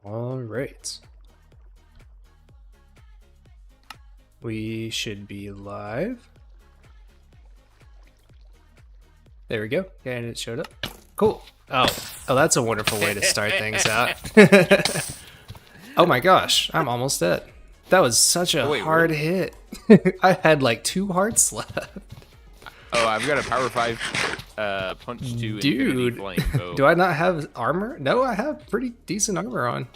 All right. We should be live. There we go. And it showed up. Cool. Oh, that's a wonderful way to start things out. Oh my gosh, I'm almost dead. That was such a hard hit. I had like 2 hearts left. Oh, I've got a power 5 punch to Infinity Flame. Oh. Do I not have armor? No, I have pretty decent armor on.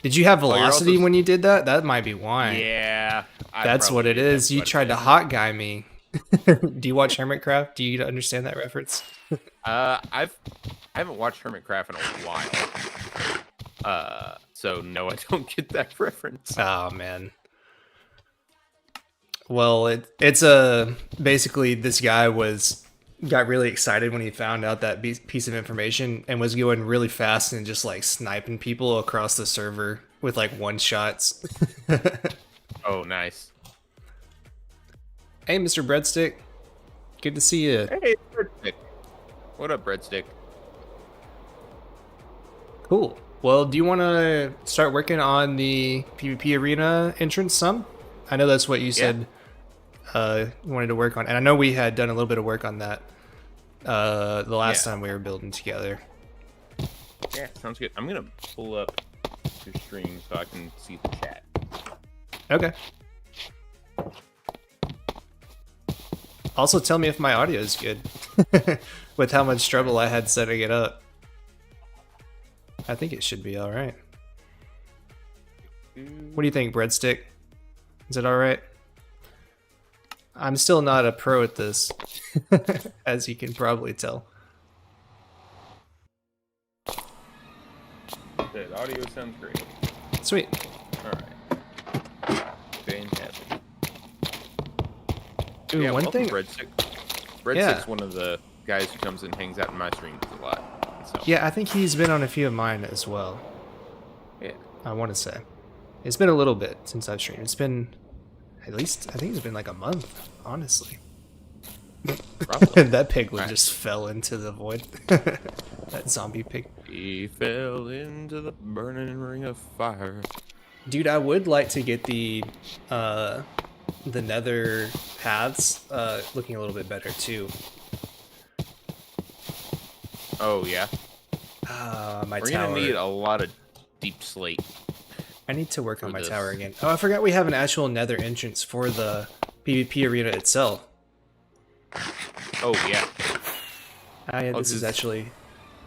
Did you have velocity when you did that? That might be why. Yeah. That's what it is. You tried to hot guy me. Do you watch Hermitcraft? Do you understand that reference? I haven't watched Hermitcraft in a while. So no, I don't get that reference. Oh man. Well, it's basically this guy got really excited when he found out that piece of information and was going really fast and just like sniping people across the server with like one shots. Oh, nice. Hey, Mr. Breadstick. Good to see you. Hey, Breadstick. What up, Breadstick? Cool. Well, do you want to start working on the PvP arena entrance some? I know that's what you said you wanted to work on. And I know we had done a little bit of work on that the last time we were building together. Yeah, sounds good. I'm going to pull up your stream so I can see the chat. Okay. Also, tell me if my audio is good with how much trouble I had setting it up. I think it should be all right. What do you think, Breadstick? Is it all right? I'm still not a pro at this, as you can probably tell. The audio sounds great. Sweet. All right. Fantastic. Ooh, yeah, one thing. Breadstick's one of the guys who comes and hangs out in my streams a lot. So. Yeah, I think he's been on a few of mine as well. Yeah. I want to say. It's been a little bit since I've streamed. It's been, at least, I think it's been like a month, honestly. That piglet just fell into the void. That zombie pig. He fell into the burning ring of fire. Dude, I would like to get the nether paths looking a little bit better too. Oh yeah. My We're tower. Gonna need a lot of deep slate. I need to work on my tower again. Oh, I forgot we have an actual nether entrance for the PvP arena itself. Oh yeah. Yeah, this is actually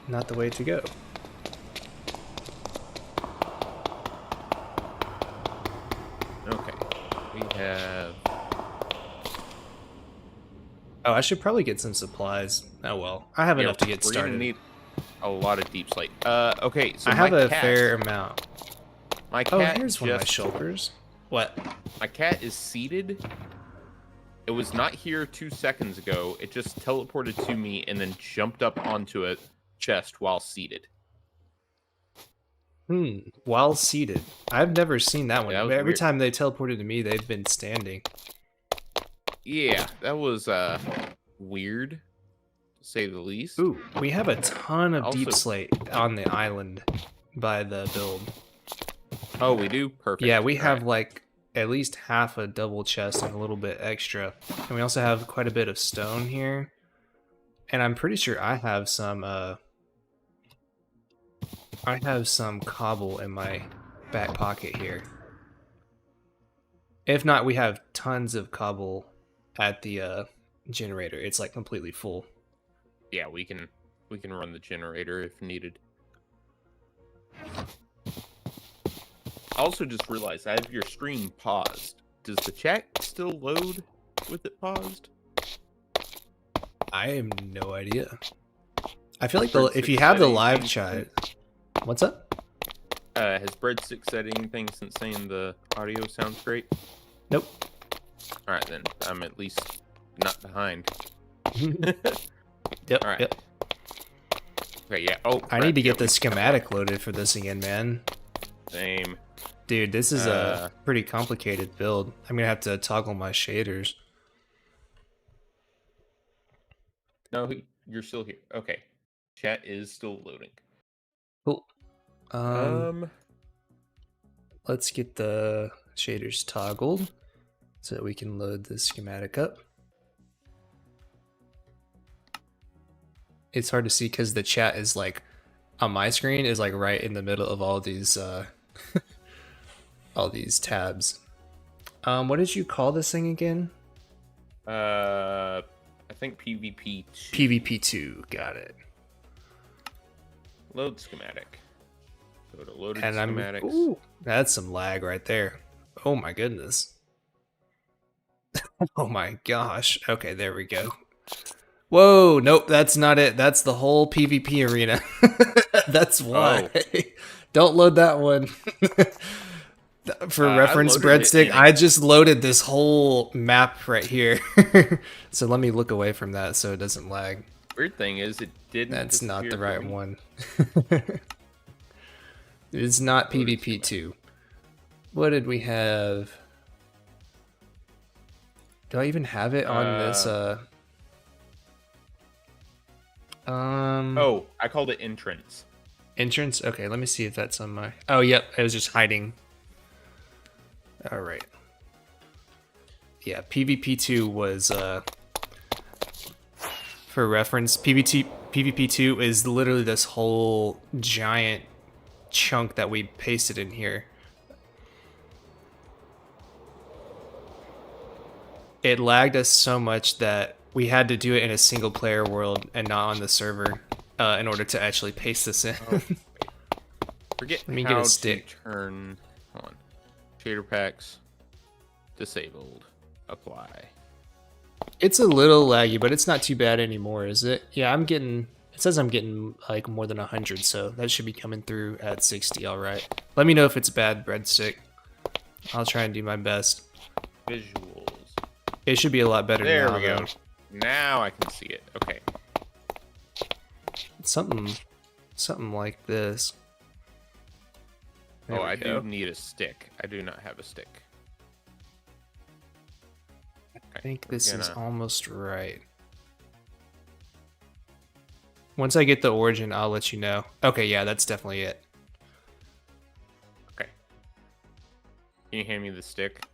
not the way to go. Okay. We have. Oh, I should probably get some supplies. Oh well, I have enough to get started. We're gonna need a lot of deep slate. Okay, so I have a fair amount. My cat. Oh, here's one of my shulkers. What? My cat is seated. It was not here 2 seconds ago. It just teleported to me and then jumped up onto a chest while seated. While seated. I've never seen that one. Yeah, Every time they teleported to me, they've been standing. Yeah, that was weird, to say the least. Ooh, we have a ton of deep slate on the island by the build. Oh, we do? Perfect. Yeah, we have like at least half a double chest and a little bit extra. And we also have quite a bit of stone here. And I'm pretty sure I have some cobble in my back pocket here. If not, we have tons of cobble at the generator. It's like completely full. Yeah, we can run the generator if needed. I also just realized I have your stream paused. Does the chat still load with it paused? I have no idea. I feel like if you have the live chat... What's up? Has Breadstick said anything since saying the audio sounds great? Nope. Alright then, I'm at least not behind. Yep, Alright. Yep. Okay, yeah. Oh, I need to get the schematic loaded for this again, man. Same. Dude, this is a pretty complicated build. I'm gonna have to toggle my shaders. No, you're still here. Okay. Chat is still loading. Cool. let's get the shaders toggled so that we can load the schematic up. It's hard to see because the chat is like on my screen is like right in the middle of all these all these tabs. What did you call this thing again? I think PvP 2. PvP2, got it. Load schematic. Go to loaded And schematics. Ooh, that's some lag right there. Oh my goodness. Oh my gosh. Okay, there we go. Whoa, nope, that's not it. That's the whole PvP arena. That's why. Oh. Don't load that one. For reference, Breadstick, I just loaded this whole map right here. So let me look away from that so it doesn't lag. Weird thing is it didn't. That's not the right one. It's not PvP 2. What did we have? Do I even have it on this? Oh, I called it entrance. Entrance? Okay, let me see if that's on my... Oh, yep, it was just hiding. All right. Yeah, PvP2 was... For reference, PvP2 is literally this whole giant chunk that we pasted in here. It lagged us so much that we had to do it in a single player world and not on the server in order to actually paste this in. Oh, forget Let me how get a stick. To turn on. Shader packs disabled. Apply. It's a little laggy, but it's not too bad anymore, is it? Yeah, I'm getting... It says I'm getting like more than 100, so that should be coming through at 60, all right. Let me know if it's bad, Breadstick. I'll try and do my best. Visuals. It should be a lot better now. There we go. Though. Now I can see it. Okay. Something like this. There I do need a stick. I do not have a stick. I think this is almost right. Once I get the origin, I'll let you know. Okay, yeah, that's definitely it. Okay. Can you hand me the stick?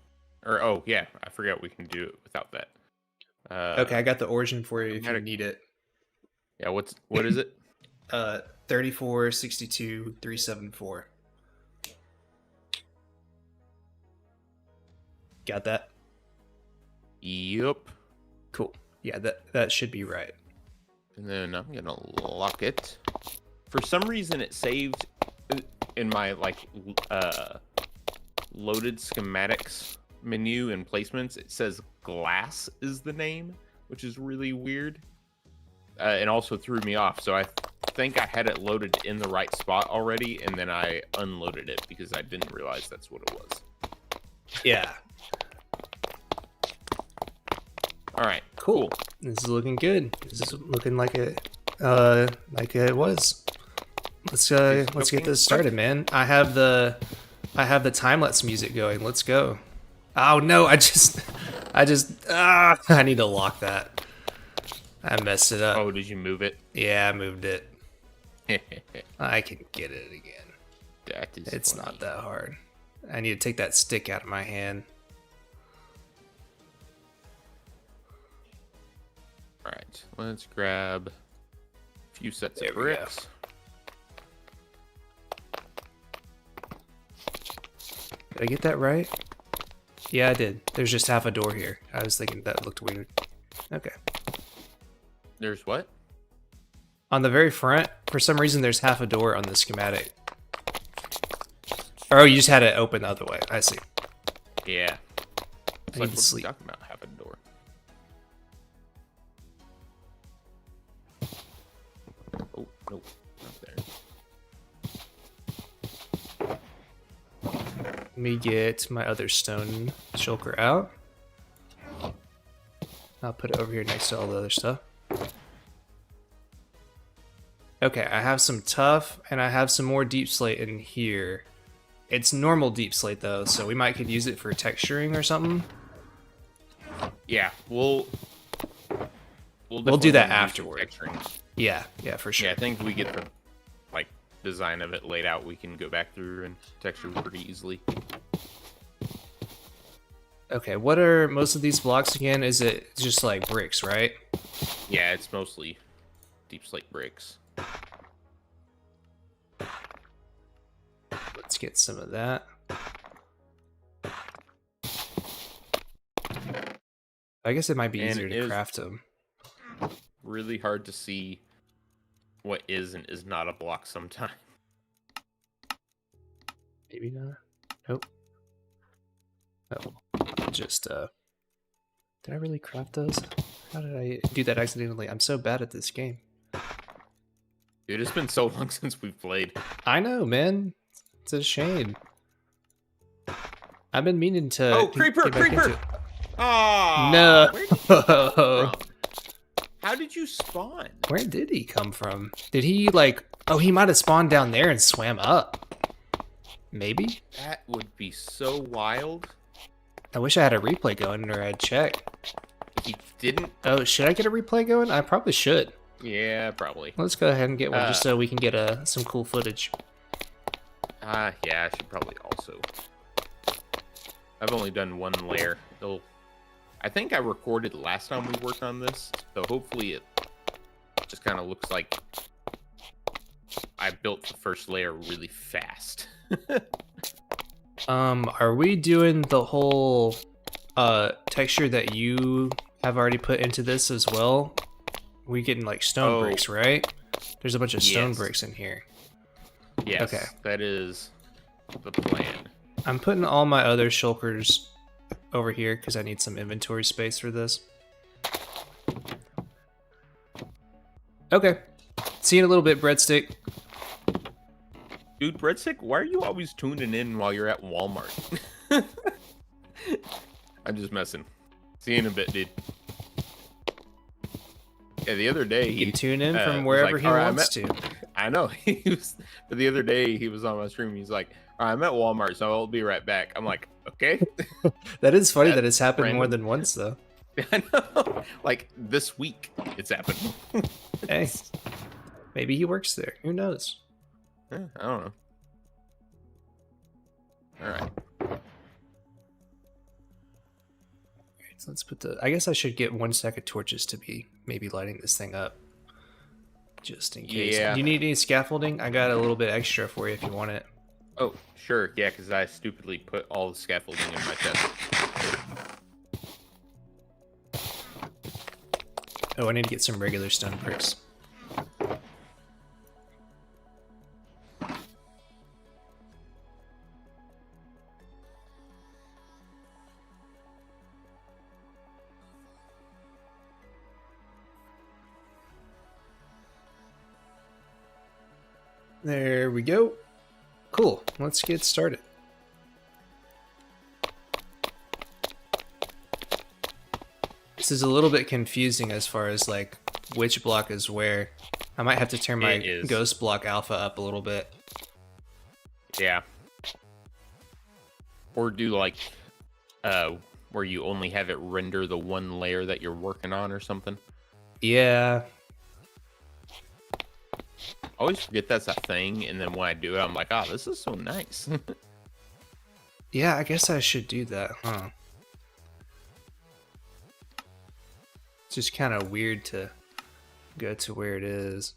Or, oh, yeah, I forgot we can do it without that. Okay, I got the origin for you if you need it. Yeah, what is it? 3462374. Got that? Yep. Cool. Yeah, that should be right. And then I'm gonna lock it. For some reason, it saved in my loaded schematics menu and placements. It says glass is the name, which is really weird, and also threw me off. So I think I had it loaded in the right spot already, and then I unloaded it because I didn't realize that's what it was. Yeah. All right. Cool. This is looking good. This is looking like it was. Let's get this started, man. I have the time-lapse music going. Let's go. Oh no, I need to lock that. I messed it up. Oh, did you move it? Yeah, I moved it. I can get it again. That is It's funny. not that hard. I need to take that stick out of my hand. All right, let's grab a few sets of bricks. Did I get that right? Yeah, I did. There's just half a door here. I was thinking that looked weird. Okay. There's what? On the very front, for some reason, there's half a door on the schematic. Oh, you just had it open the other way. I see. Yeah. It's I like, need to what are you sleep. talking about? Half a door. Oh, nope. Not there. Let me get my other stone shulker out. I'll put it over here next to all the other stuff. Okay, I have some tough, and I have some more deep slate in here. It's normal deep slate though, so we might could use it for texturing or something. Yeah, we'll do that afterward. Yeah, for sure. Yeah, I think we get the design of it laid out, we can go back through and texture pretty easily. Okay, what are most of these blocks again? Is it just like bricks, right? Yeah, it's mostly deep slate bricks. Let's get some of that. I guess it might be easier to craft them. Really hard to see what is and is not a block sometimes. Maybe not. Nope. Oh, just did I really craft those? How did I do that accidentally? I'm so bad at this game. Dude, it's been so long since we've played. I know, man. It's a shame. I've been meaning to. Oh, creeper! Creeper! Oh, no. How did you spawn? Where did he come from? Did he like? Oh, he might have spawned down there and swam up. Maybe. That would be so wild. I wish I had a replay going, or I'd check. He didn't. Oh, should I get a replay going? I probably should. Yeah, probably. Let's go ahead and get one, just so we can get some cool footage. Yeah, I should probably also. I've only done one layer. I think I recorded last time we worked on this, so hopefully it just kind of looks like I built the first layer really fast. Are we doing the whole texture that you have already put into this as well? We getting like stone bricks, right? There's a bunch of stone bricks in here. Yes, okay. That is the plan. I'm putting all my other shulkers over here because I need some inventory space for this. Okay. See you in a little bit, Breadstick. Dude, Breadstick, why are you always tuning in while you're at Walmart? I'm just messing. See you in a bit, dude. Yeah, the other day he can tune in from wherever he wants to. I know. But the other day he was on my stream. He's like, "All right, I'm at Walmart, so I'll be right back." I'm like, "Okay." That is funny that it's happened more than once, though. I know. Like this week, it's happened. Hey, maybe he works there. Who knows? I don't know. All right. So let's put the. I guess I should get 1 stack of torches to be maybe lighting this thing up, just in case. Yeah. Do you need any scaffolding? I got a little bit extra for you if you want it. Oh, sure. Yeah, because I stupidly put all the scaffolding in my chest. Oh, I need to get some regular stone bricks. There we go. Cool. Let's get started. This is a little bit confusing as far as like which block is where. I might have to turn my ghost block alpha up a little bit. Yeah. Or do like where you only have it render the one layer that you're working on or something. Yeah. I always forget that's a thing, and then when I do it, I'm like, oh, this is so nice. Yeah, I guess I should do that, huh? It's just kind of weird to go to where it is.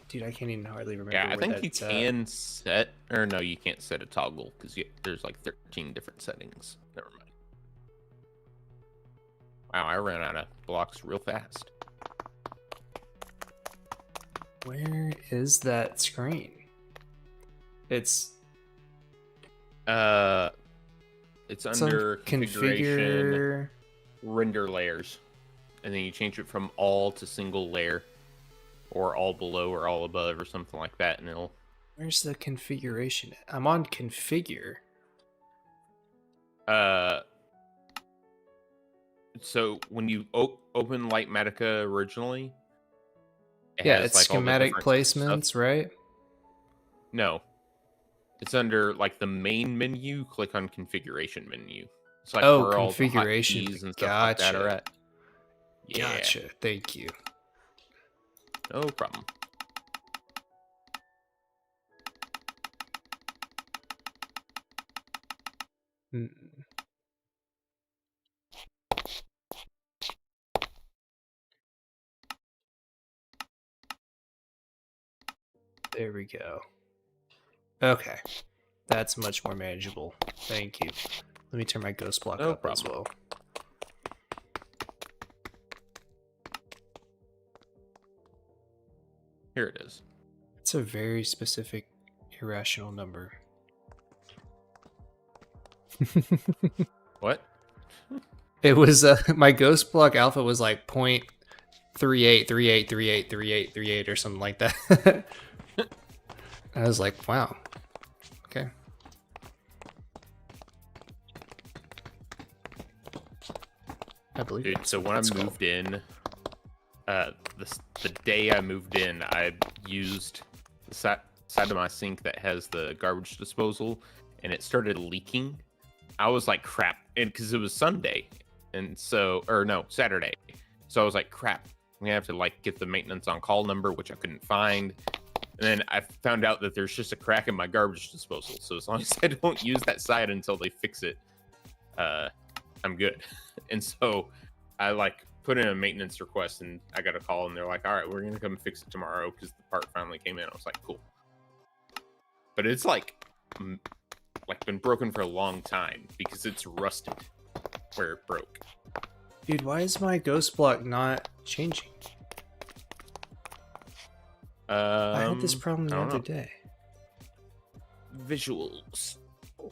Dude, I can't even hardly remember. Yeah, I think you can set, or no, you can't set a toggle because there's like 13 different settings. Never mind. Wow, I ran out of blocks real fast. Where is that screen? It's under configuration, render layers, and then you change it from all to single layer, or all below or all above or something like that, and it'll. Where's the configuration? I'm on configure. So when you open Lightmatica originally. Yeah, it's like schematic placements, right? No. It's under like the main menu, click on configuration menu. It's like where all configuration the hotkeys and stuff like that are at. Yeah. Gotcha. Thank you. No problem. Mm, there we go. Okay. That's much more manageable. Thank you. Let me turn my ghost block No up as problem. well. Here it is. It's a very specific irrational number. What? It was my ghost block alpha was like 0.3838383838 or something like that. I was like, wow. Okay. I believe Dude, that's so what when I that's moved in, the day I moved in, I used the side of my sink that has the garbage disposal, and it started leaking. I was like, crap, and because it was Sunday, and so, or no, Saturday, so I was like, crap, I'm gonna have to like get the maintenance on call number, which I couldn't find, and then I found out that there's just a crack in my garbage disposal. So as long as I don't use that side until they fix it, I'm good. And so I like put in a maintenance request, and I got a call, and they're like, all right, we're gonna come fix it tomorrow because the part finally came in. I was like, cool. But it's like been broken for a long time because it's rusted where it broke. Dude, why is my ghost block not changing? I had this problem the other day. Visuals.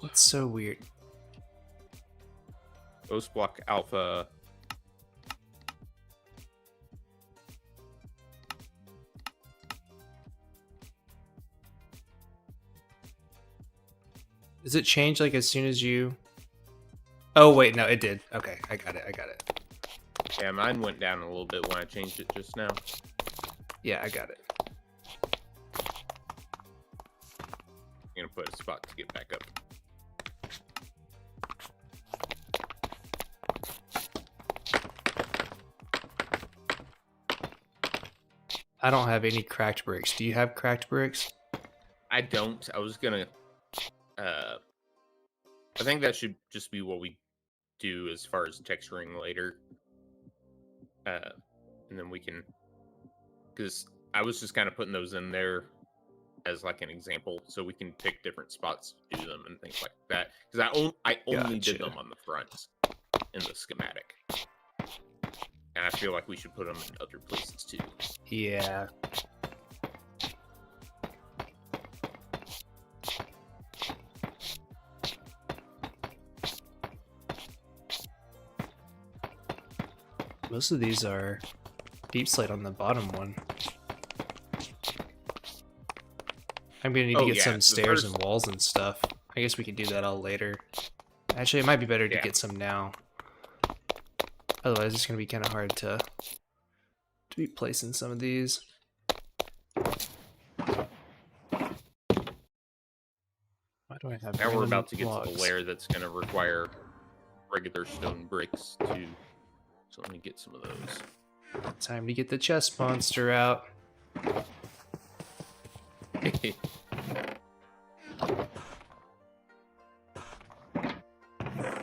That's so weird. Ghost block alpha. Does it change like as soon as you... Oh, wait, no, it did. Okay, I got it. Yeah, mine went down a little bit when I changed it just now. Yeah, I got it. I'm gonna put a spot to get back up. I don't have any cracked bricks. Do you have cracked bricks? I don't. I was gonna. I think that should just be what we do as far as texturing later. And then we can, because I was just kind of putting those in there as like an example, so we can pick different spots to do them and things like that. Because I only did them on the front in the schematic, and I feel like we should put them in other places too. Yeah. Most of these are deep slate on the bottom one. I'm gonna need to get some stairs and walls and stuff. I guess we can do that all later. Actually, it might be better to get some now. Otherwise, it's gonna be kind of hard to be placing some of these. Why do I have? Now we're about to get to the layer that's gonna require regular stone bricks too. So let me get some of those. Time to get the chest monster out.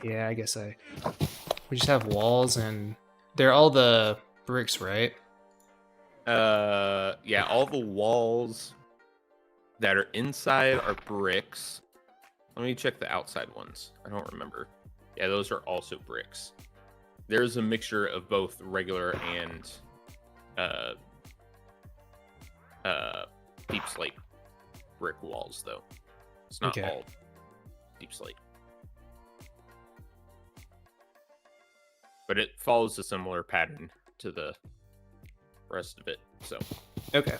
Yeah, I guess we just have walls, and they're all the bricks, right? Yeah, all the walls that are inside are bricks. Let me check the outside ones. I don't remember. Yeah, those are also bricks. There's a mixture of both regular and deep slate brick walls, though. It's not all deep slate. But it follows a similar pattern to the rest of it, so. Okay.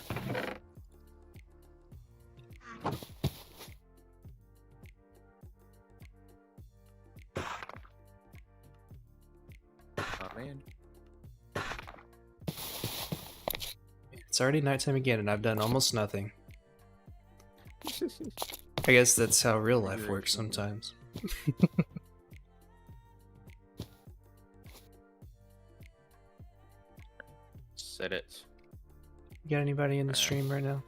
Oh, man. It's already nighttime again, and I've done almost nothing. I guess that's how real life works sometimes. Set it. You got anybody in the stream right now?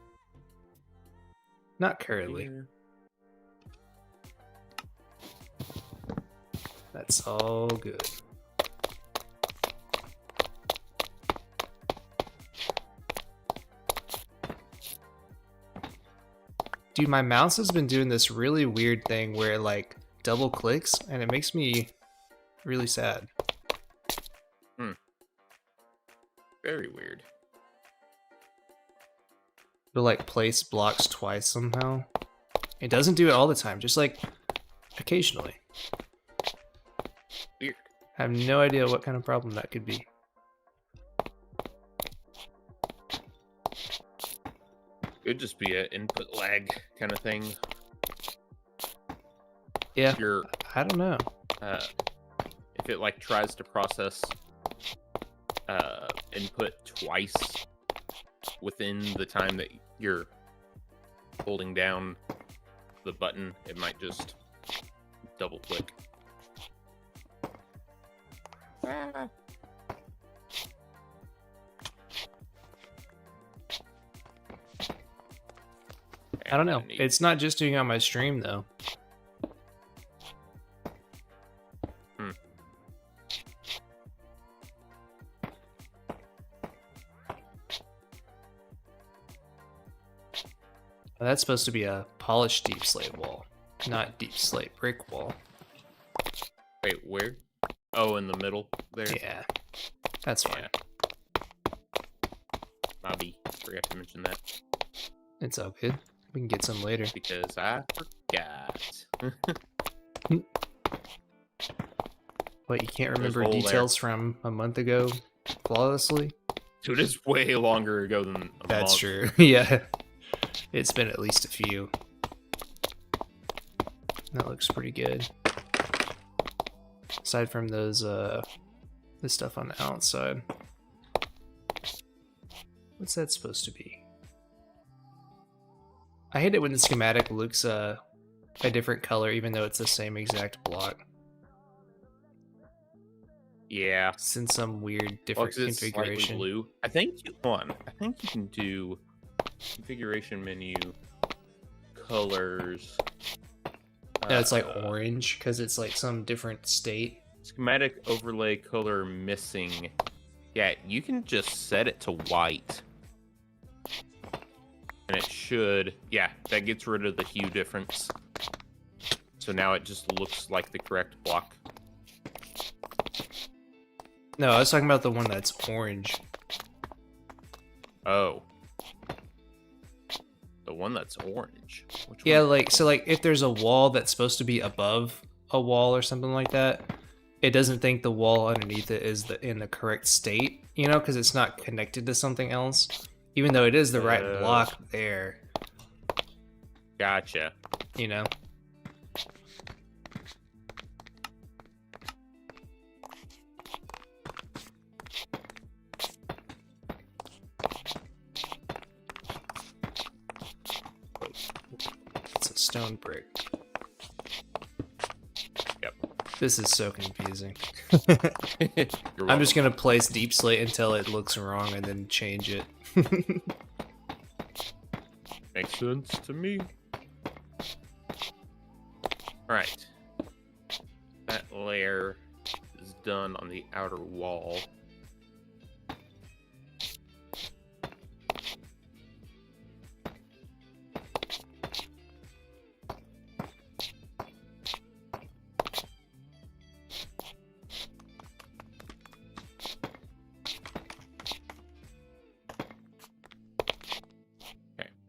Not currently. That's all good. Dude, my mouse has been doing this really weird thing where it like double clicks and it makes me really sad. Very weird. It'll like place blocks twice somehow. It doesn't do it all the time, just like occasionally. Weird. I have no idea what kind of problem that could be. It'd just be an input lag kind of thing. Yeah, Your I don't know. if it like tries to process input twice within the time that you're holding down the button, it might just double click. I don't know. It's not just doing it on my stream though. That's supposed to be a polished deep slate wall, not deep slate brick wall. Wait, where? Oh, in the middle there? Yeah, that's fine. Bobby, forgot to mention that. It's all good. We can get some later. Because I forgot. What, you can't remember details from a month ago flawlessly? Dude, it's way longer ago than a month. That's true. Yeah. It's been at least a few. That looks pretty good. Aside from those, the stuff on the outside. What's that supposed to be? I hate it when the schematic looks a different color, even though it's the same exact block. Yeah. It's in some weird different configuration. Blue. I think you can do configuration menu colors. No, it's like orange because it's like some different state. Schematic overlay color missing. Yeah, you can just set it to white. And it should, yeah, that gets rid of the hue difference. So now it just looks like the correct block. No, I was talking about the one that's orange. Oh. The one that's orange. Which Yeah, one? like, so like if there's a wall that's supposed to be above a wall or something like that, it doesn't think the wall underneath it is in the correct state, you know, because it's not connected to something else. Even though it is the right block there. Gotcha. You know? It's a stone brick. Yep. This is so confusing. You're I'm just gonna place deep slate until it looks wrong and then change it. Makes sense to me. Alright. That layer is done on the outer wall.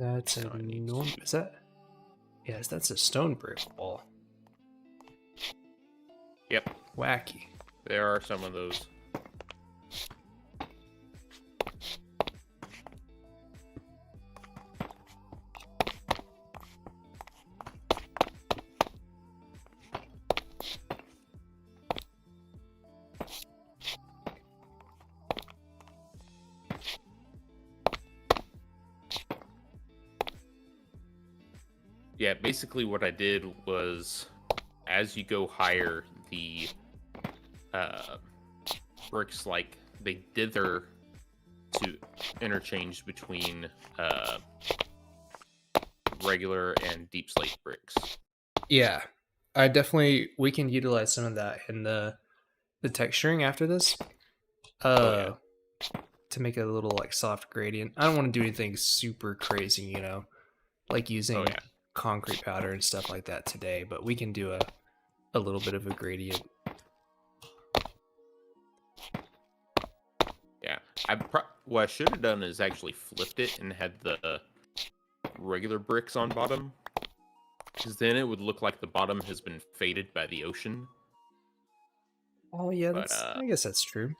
That's a normal. Is that? Yes, that's a stone brick wall. Yep. Wacky. There are some of those. Yeah, basically what I did was, as you go higher, the bricks, like, they dither to interchange between regular and deep slate bricks. Yeah. I definitely we can utilize some of that in the texturing after this. Oh yeah. To make it a little like soft gradient. I don't want to do anything super crazy, like Oh using yeah. concrete powder and stuff like that today, but we can do a little bit of a gradient. Yeah. What I should have done is actually flipped it and had the regular bricks on bottom, because then it would look like the bottom has been faded by the ocean. Oh yeah, But I guess that's true.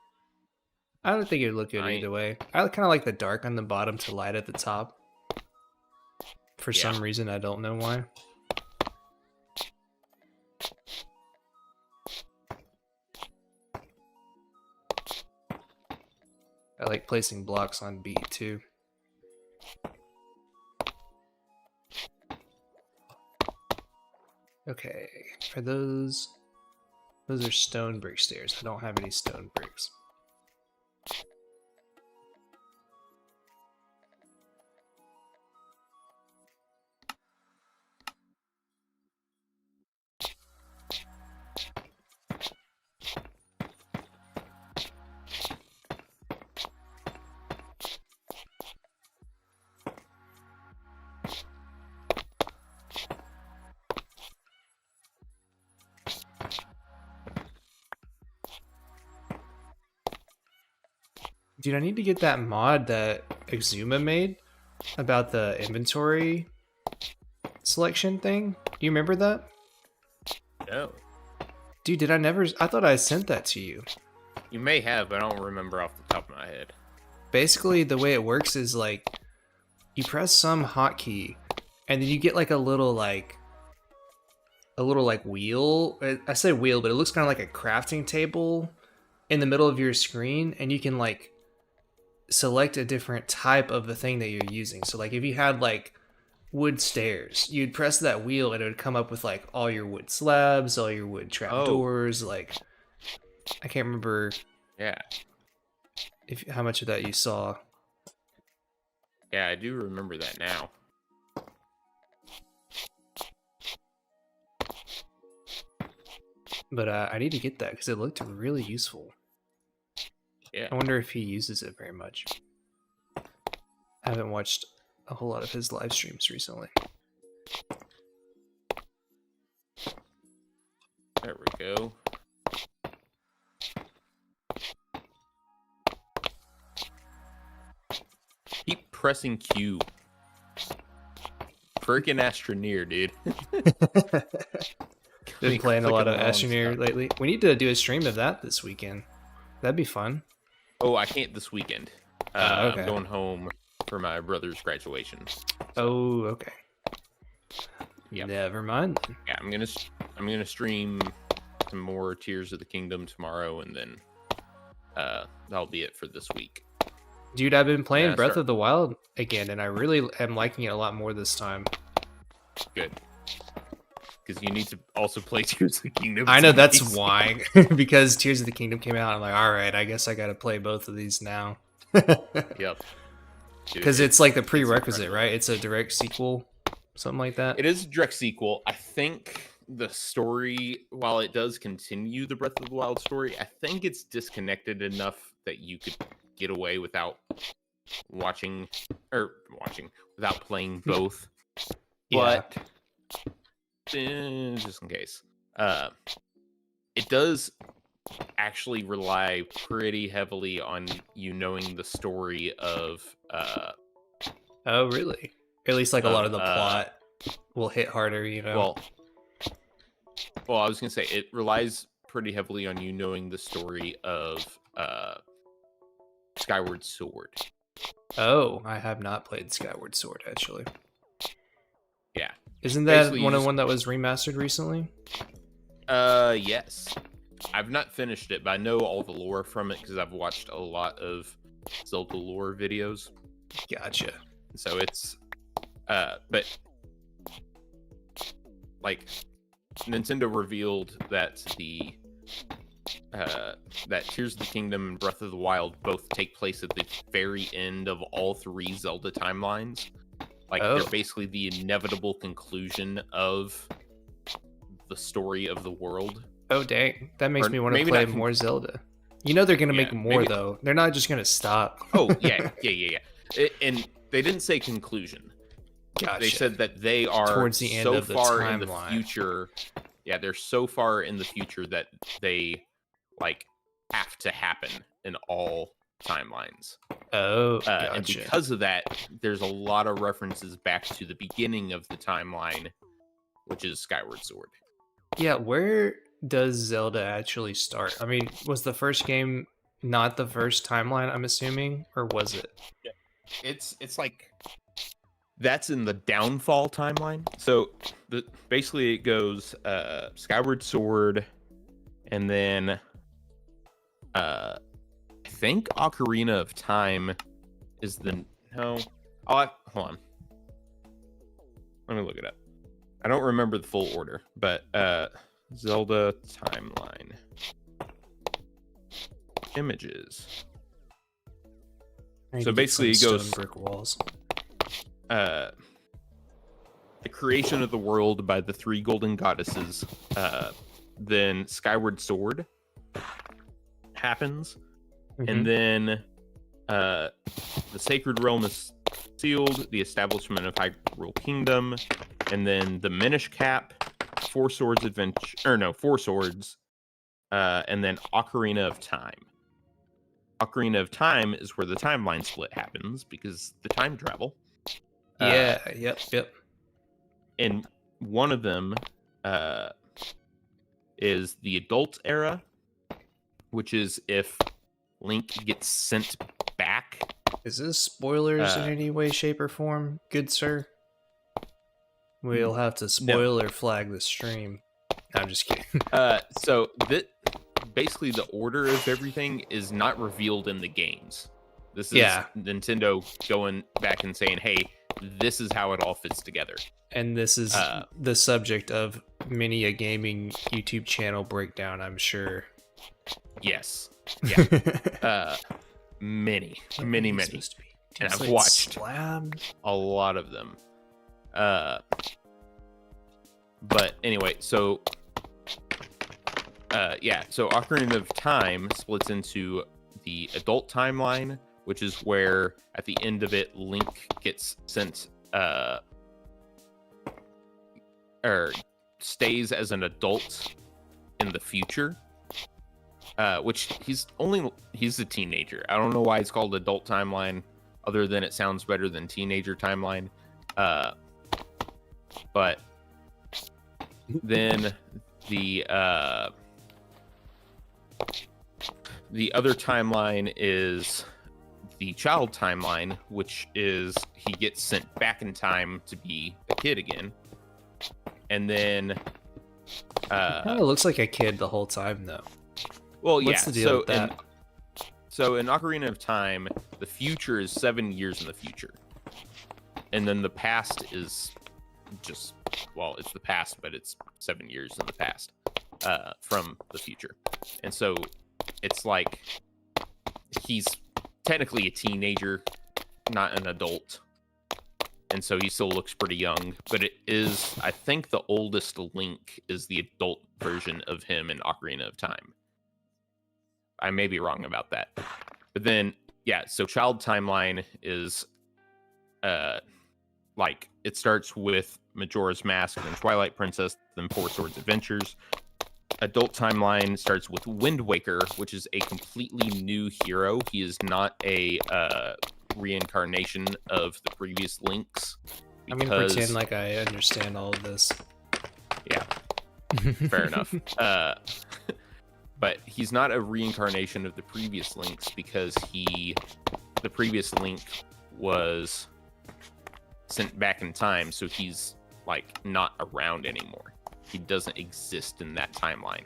I don't think it would look good I either way. I kind of like the dark on the bottom to light at the top. For Yeah. some reason, I don't know why. I like placing blocks on beat too. Okay, are those are stone brick stairs. I don't have any stone bricks. Dude, I need to get that mod that Exuma made about the inventory selection thing. Do you remember that? no. Dude, I thought I sent that to you. You may have, but I don't remember off the top of my head. Basically, the way it works is like you press some hotkey and then you get like a little wheel. I say wheel, but it looks kind of like a crafting table in the middle of your screen, and you can like select a different type of the thing that you're using. So like if you had like wood stairs, you'd press that wheel and it would come up with like all your wood slabs, all your wood trapdoors. Like I can't remember Yeah. how much of that you saw. Yeah, I do remember that now. But I need to get that because it looked really useful. Yeah. I wonder if he uses it very much. I haven't watched a whole lot of his live streams recently. There we go. Keep pressing Q. Freaking Astroneer, dude. Been playing a lot of Clicking the wrong Astroneer stuff. lately. We need to do a stream of that this weekend. That'd be fun. Oh, I can't this weekend. Okay. I'm going home for my brother's graduation. Oh, okay. Yep. Never mind. Yeah, I'm gonna stream some more Tears of the Kingdom tomorrow, and then that'll be it for this week. Dude, I've been playing Yeah, Breath start- of the Wild again, and I really am liking it a lot more this time. Good. Because you need to also play Tears of the Kingdom. I know on that's PC. why. Because Tears of the Kingdom came out, I'm like, alright, I guess I gotta play both of these now. Yep. Dude, Because it's like the it's prerequisite, incredible. right? It's a direct sequel, something like that. It is a direct sequel. I think the story, while it does continue the Breath of the Wild story, I think it's disconnected enough that you could get away without without playing both. Yeah. But just in case, it does actually rely pretty heavily on you knowing the story of Oh, really? At least like a lot of the plot will hit harder, well, I was gonna say it relies pretty heavily on you knowing the story of Skyward Sword. Oh, I have not played Skyward Sword actually. Yeah. Isn't that Basically, one that was remastered recently? Yes. I've not finished it, but I know all the lore from it because I've watched a lot of Zelda lore videos. Gotcha. So it's but like Nintendo revealed that that Tears of the Kingdom and Breath of the Wild both take place at the very end of all three Zelda timelines. Like they're basically the inevitable conclusion of the story of the world. Oh dang, that makes Or me want to maybe play not more Zelda. You know they're gonna Yeah, make more maybe- though. They're not just gonna stop. Oh yeah. And they didn't say conclusion. Gotcha. They said that they are Towards the end so of the far in the timeline. future. Yeah, they're so far in the future that they like have to happen in all timelines. Oh, And gotcha. because of that, there's a lot of references back to the beginning of the timeline, which is Skyward Sword. Yeah, where does Zelda actually start? I mean, was the first game not the first timeline, I'm assuming, or was it? It's like that's in the downfall timeline. So basically it goes Skyward Sword, and then I think Ocarina of Time is the no. Hold on. Let me look it up. I don't remember the full order, but Zelda timeline images. I need So to get basically some it goes stone brick walls. the creation of the world by the three golden goddesses. Then Skyward Sword happens, and then the Sacred Realm is sealed, the establishment of Hyrule Kingdom, and then the Minish Cap, Four Swords, and then Ocarina of Time. Ocarina of Time is where the timeline split happens because the time travel. Yeah, yep. And one of them is the adult era, which is if Link gets sent back. Is this spoilers in any way, shape, or form, good sir? We'll have to spoiler flag the stream. No, I'm just kidding. So basically the order of everything is not revealed in the games. This is Nintendo going back and saying, hey, this is how it all fits together. And this is the subject of many a gaming YouTube channel breakdown, I'm sure. Yes. Yeah. Many. And I've watched a lot of them. But anyway, so so Ocarina of Time splits into the adult timeline, which is where at the end of it Link gets sent or stays as an adult in the future, which he's a teenager. I don't know why it's called adult timeline other than it sounds better than teenager timeline. But then the other timeline is the child timeline, which is he gets sent back in time to be a kid again. And then it kind of looks like a kid the whole time though. Well, what's the deal with that? So in Ocarina of Time, the future is 7 years in the future. And then the past is just, well, it's the past, but it's 7 years in the past from the future. And so it's like he's technically a teenager, not an adult. And so he still looks pretty young, but it is, I think the oldest Link is the adult version of him in Ocarina of Time. I may be wrong about that. But then, yeah, so child timeline is like it starts with Majora's Mask, and then Twilight Princess, then Four Swords Adventures. Adult timeline starts with Wind Waker, which is a completely new hero. He is not a reincarnation of the previous Links. I'm gonna pretend like I understand all of this. Yeah, fair enough. But he's not a reincarnation of the previous Links because the previous Link was sent back in time, so he's like not around anymore. He doesn't exist in that timeline.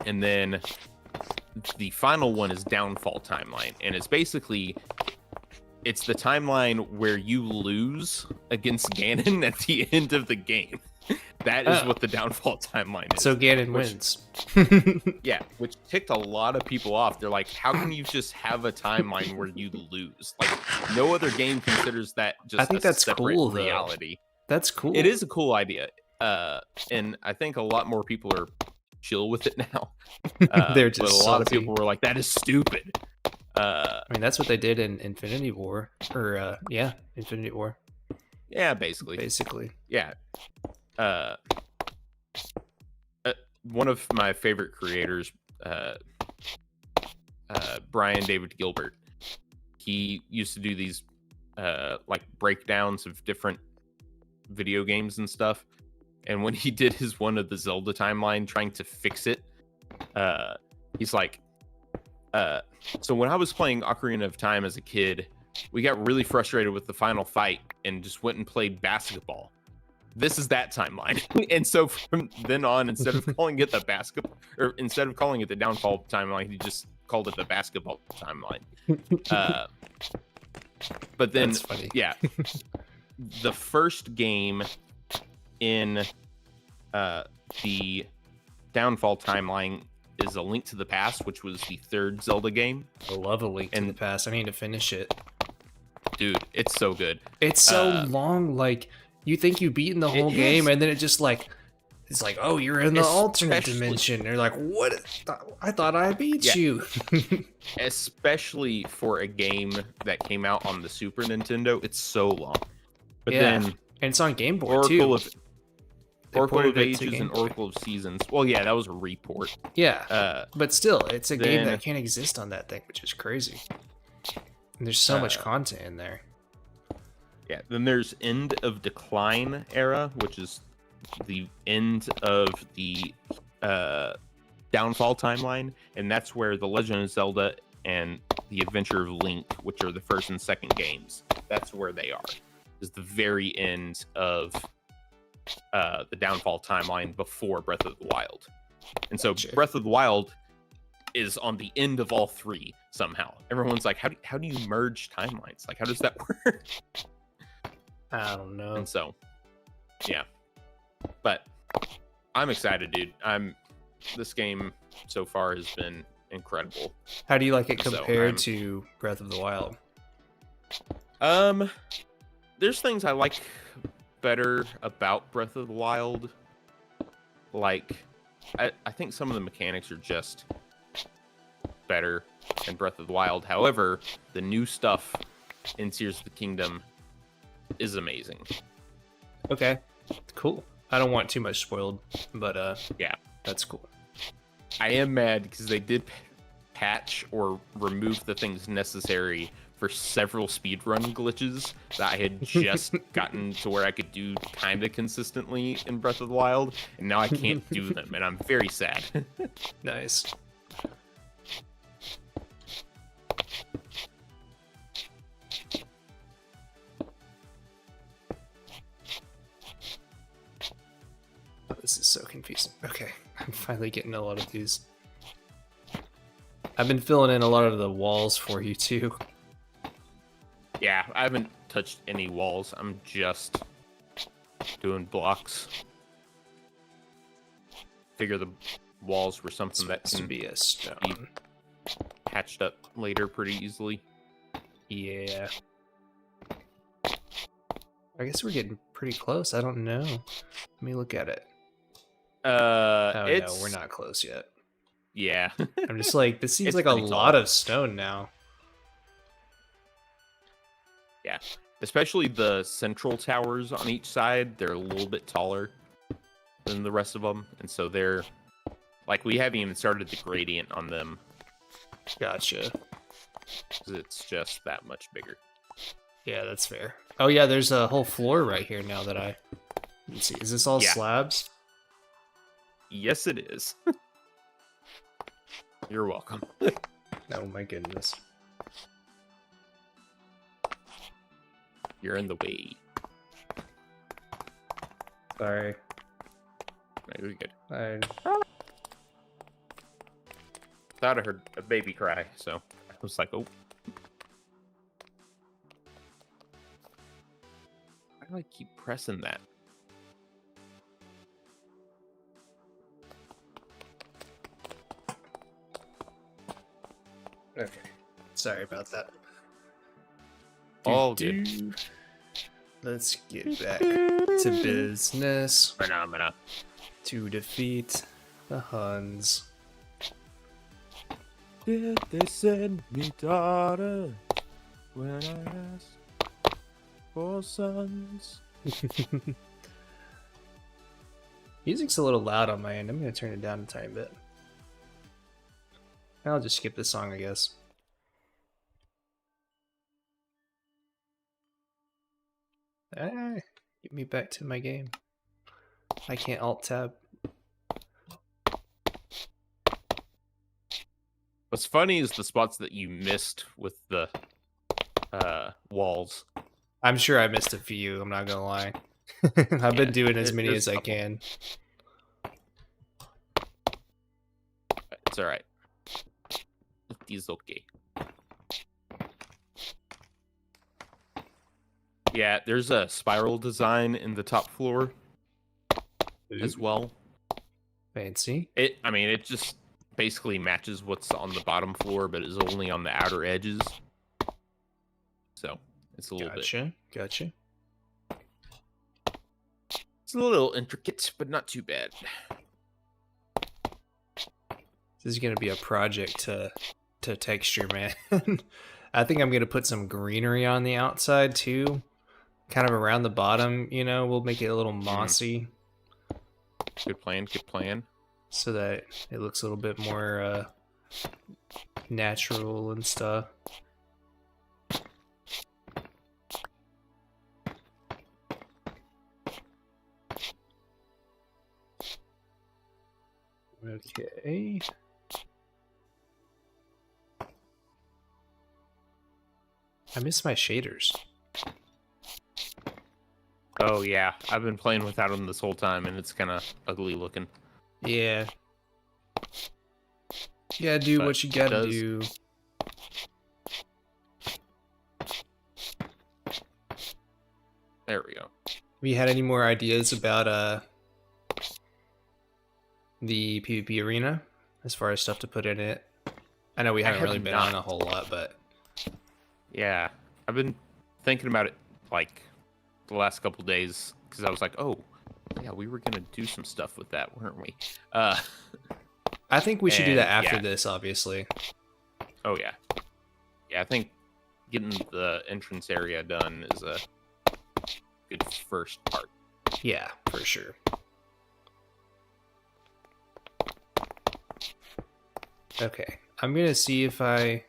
And then the final one is Downfall timeline, and it's basically it's the timeline where you lose against Ganon at the end of the game. That is what the Downfall timeline is. So Ganon wins. Yeah, which ticked a lot of people off. They're like, how can you just have a timeline where you lose? Like, no other game considers that just I think that's separate cool, reality. Though. That's cool. It is a cool idea, and I think a lot more people are chill with it now. They're But just a lot of salty. people were like, "That is stupid." I mean, that's what they did in Infinity War, or yeah, Infinity War, Yeah, basically. Yeah. Uh, one of my favorite creators, Brian David Gilbert, he used to do these like breakdowns of different video games and stuff. And when he did his one of the Zelda timeline trying to fix it, he's like, so when I was playing Ocarina of Time as a kid, we got really frustrated with the final fight and just went and played basketball. This is that timeline. And so from then on, instead of calling it the basketball, or instead of calling it the downfall timeline, he just called it the basketball timeline. But then, That's funny. yeah, the first game in the downfall timeline is A Link to the Past, which was the third Zelda game. I love A Link to the Past. I need to finish it. Dude, it's so good. It's so long. Like, you think you've beaten the whole game, and then it just like, it's like, oh, you're in the alternate dimension. You're like, what? I thought I beat you. Especially for a game that came out on the Super Nintendo, it's so long. But then, and it's on Game Boy too. Oracle of Ages and Oracle of Seasons. Well, yeah, that was a report. Yeah, but still, it's a game that can't exist on that thing, which is crazy. And there's so much content in there. Yeah, then there's End of Decline era, which is the end of the downfall timeline, and that's where The Legend of Zelda and The Adventure of Link, which are the first and second games, that's where they are. Is the very end of the downfall timeline before Breath of the Wild. And so Breath of the Wild is on the end of all three somehow. Everyone's like, how do you merge timelines? Like, how does that work? I don't know. And so, yeah. But I'm excited, dude. This game so far has been incredible. How do you like it compared to Breath of the Wild? There's things I like better about Breath of the Wild. Like, I think some of the mechanics are just better in Breath of the Wild. However, the new stuff in Tears of the Kingdom is amazing. Okay, cool. I don't want too much spoiled, but yeah, that's cool. I am mad because they did patch or remove the things necessary for several speedrun glitches that I had just gotten to where I could do kind of consistently in Breath of the Wild, and now I can't do them, and I'm very sad. Nice. This is so confusing. Okay, I'm finally getting a lot of these. I've been filling in a lot of the walls for you too. Yeah, I haven't touched any walls. I'm just doing blocks. Figure the walls were something that can be a stone. Be patched up later pretty easily. Yeah. I guess we're getting pretty close. I don't know. Let me look at it. No, we're not close yet. Yeah. I'm just like, this seems like a lot of stone now. Yeah. Especially the central towers on each side, they're a little bit taller than the rest of them. And so they're, like, we haven't even started the gradient on them. Gotcha. It's just that much bigger. Yeah, that's fair. Oh yeah, there's a whole floor right here now that I... Let's see, is this all slabs? Yes, it is. You're welcome. Oh my goodness. You're in the way. Sorry. No, you're good. I thought I heard a baby cry, so I was like, oh. Why do I keep pressing that? Okay. Sorry about that. All good. Let's get back to business. Phenomena. To defeat the Huns. Did they send me daughter when I asked for sons? Music's a little loud on my end. I'm going to turn it down a tiny bit. I'll just skip this song, I guess. Ah, get me back to my game. I can't alt-tab. What's funny is the spots that you missed with the walls. I'm sure I missed a few, I'm not gonna lie. I've been doing as many as I can. It's alright. It's okay. Yeah, there's a spiral design in the top floor as well. Fancy. I mean, it just basically matches what's on the bottom floor, but is only on the outer edges. So it's a little bit. Gotcha. It's a little intricate, but not too bad. This is gonna be a project to texture, man. I think I'm gonna put some greenery on the outside too, kind of around the bottom. You know, we'll make it a little mossy. Good plan. Good plan. So that it looks a little bit more natural and stuff. Okay. I miss my shaders. Oh yeah, I've been playing without them this whole time, and it's kind of ugly looking. Yeah. You gotta do what you gotta do. There we go. Have you had any more ideas about the PvP arena as far as stuff to put in it? I know we haven't really been on a whole lot, but yeah, I've been thinking about it like the last couple days because I was like, oh yeah, we were gonna do some stuff with that, weren't we? I think we should do that after this, obviously. Oh yeah, I think getting the entrance area done is a good first part. Yeah, for sure. Okay, I'm gonna see if I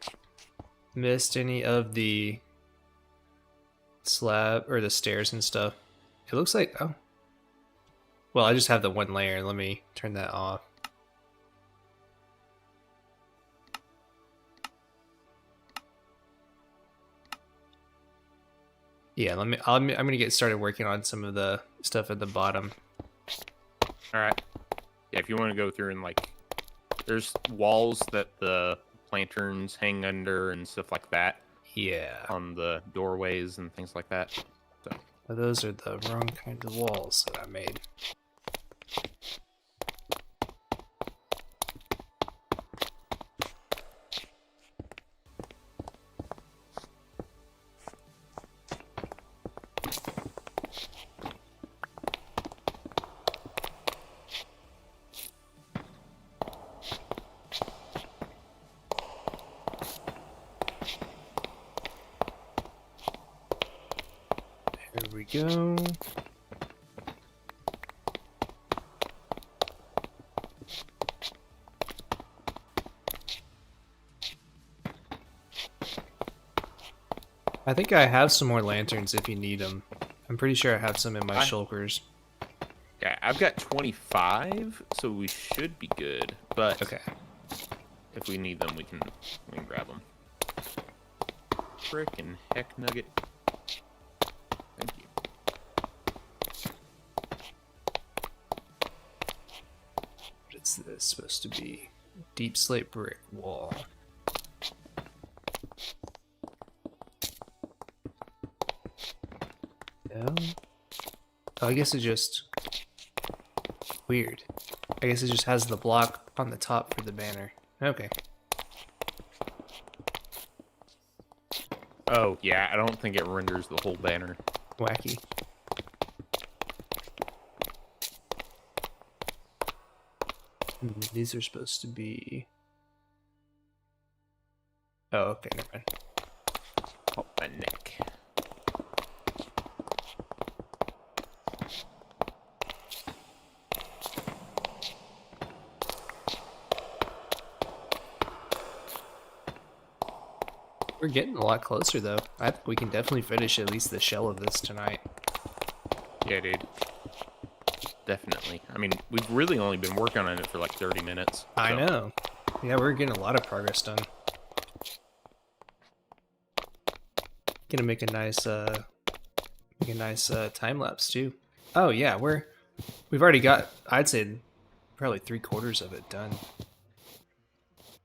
missed any of the slab or the stairs and stuff. It looks like, oh, well, I just have the one layer. Let me turn that off. Yeah, I'm gonna get started working on some of the stuff at the bottom. All right. Yeah, if you want to go through and like, there's walls that the lanterns hang under and stuff like that. Yeah. On the doorways and things like that. So. Well, those are the wrong kind of walls that I made. There we go. I think I have some more lanterns if you need them. I'm pretty sure I have some in my shulkers. Yeah, I've got 25, so we should be good. But okay, if we need them, we can grab them. Frickin' heck nugget. Thank you. What is this supposed to be? Deep slate brick wall. No. Oh, I guess it just weird. I guess it just has the block on the top for the banner. Okay. Oh, yeah, I don't think it renders the whole banner. Wacky. These are supposed to be... Oh, okay, never mind. Oh, my neck. We're getting a lot closer, though. I think we can definitely finish at least the shell of this tonight. Yeah, dude. Definitely. I mean, we've really only been working on it for like 30 minutes. I know. Yeah, we're getting a lot of progress done. Gonna make a nice time lapse too. Oh yeah, we've already got, I'd say, probably 3/4 of it done.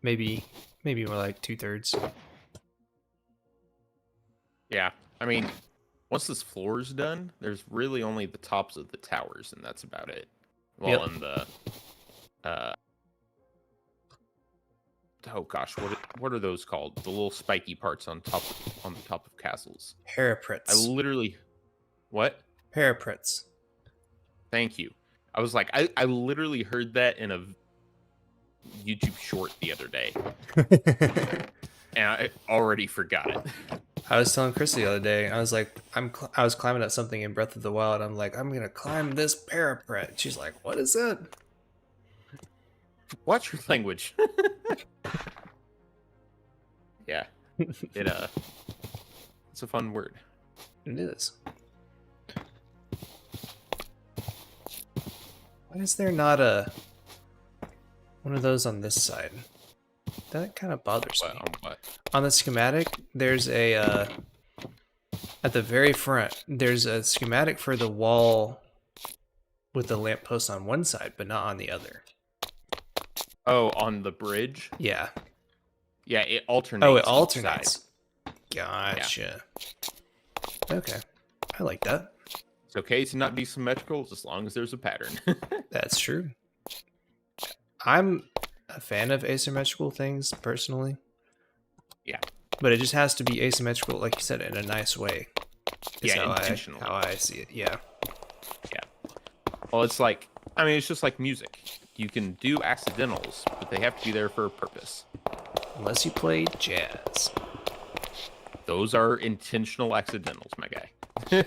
Maybe more like 2/3. Yeah. I mean, once this floor's done, there's really only the tops of the towers, and that's about it. Well, Yep. in the oh gosh, what are those called? The little spiky parts on the top of castles. Parapets. I literally, what? Parapets. Thank you. I was like, I literally heard that in a YouTube short the other day, and I already forgot it. I was telling Chris the other day, I was like, I was climbing up something in Breath of the Wild. I'm like, I'm gonna climb this parapet. She's like, what is it? Watch your language. Yeah, it's a fun word. It is. Why is there not one of those on this side? That kind of bothers me. What? On the schematic, there's a at the very front, there's a schematic for the wall with the lamppost on one side, but not on the other. Oh, on the bridge? Yeah. Yeah, it alternates. Oh, it alternates. Gotcha. Yeah. Okay. I like that. It's okay to not be symmetrical as long as there's a pattern. That's true. I'm a fan of asymmetrical things, personally. Yeah. But it just has to be asymmetrical, like you said, in a nice way. Is Yeah, how intentionally. how I see it, yeah. Yeah. Well, it's like, I mean, it's just like music. You can do accidentals, but they have to be there for a purpose. Unless you play jazz. Those are intentional accidentals, my guy.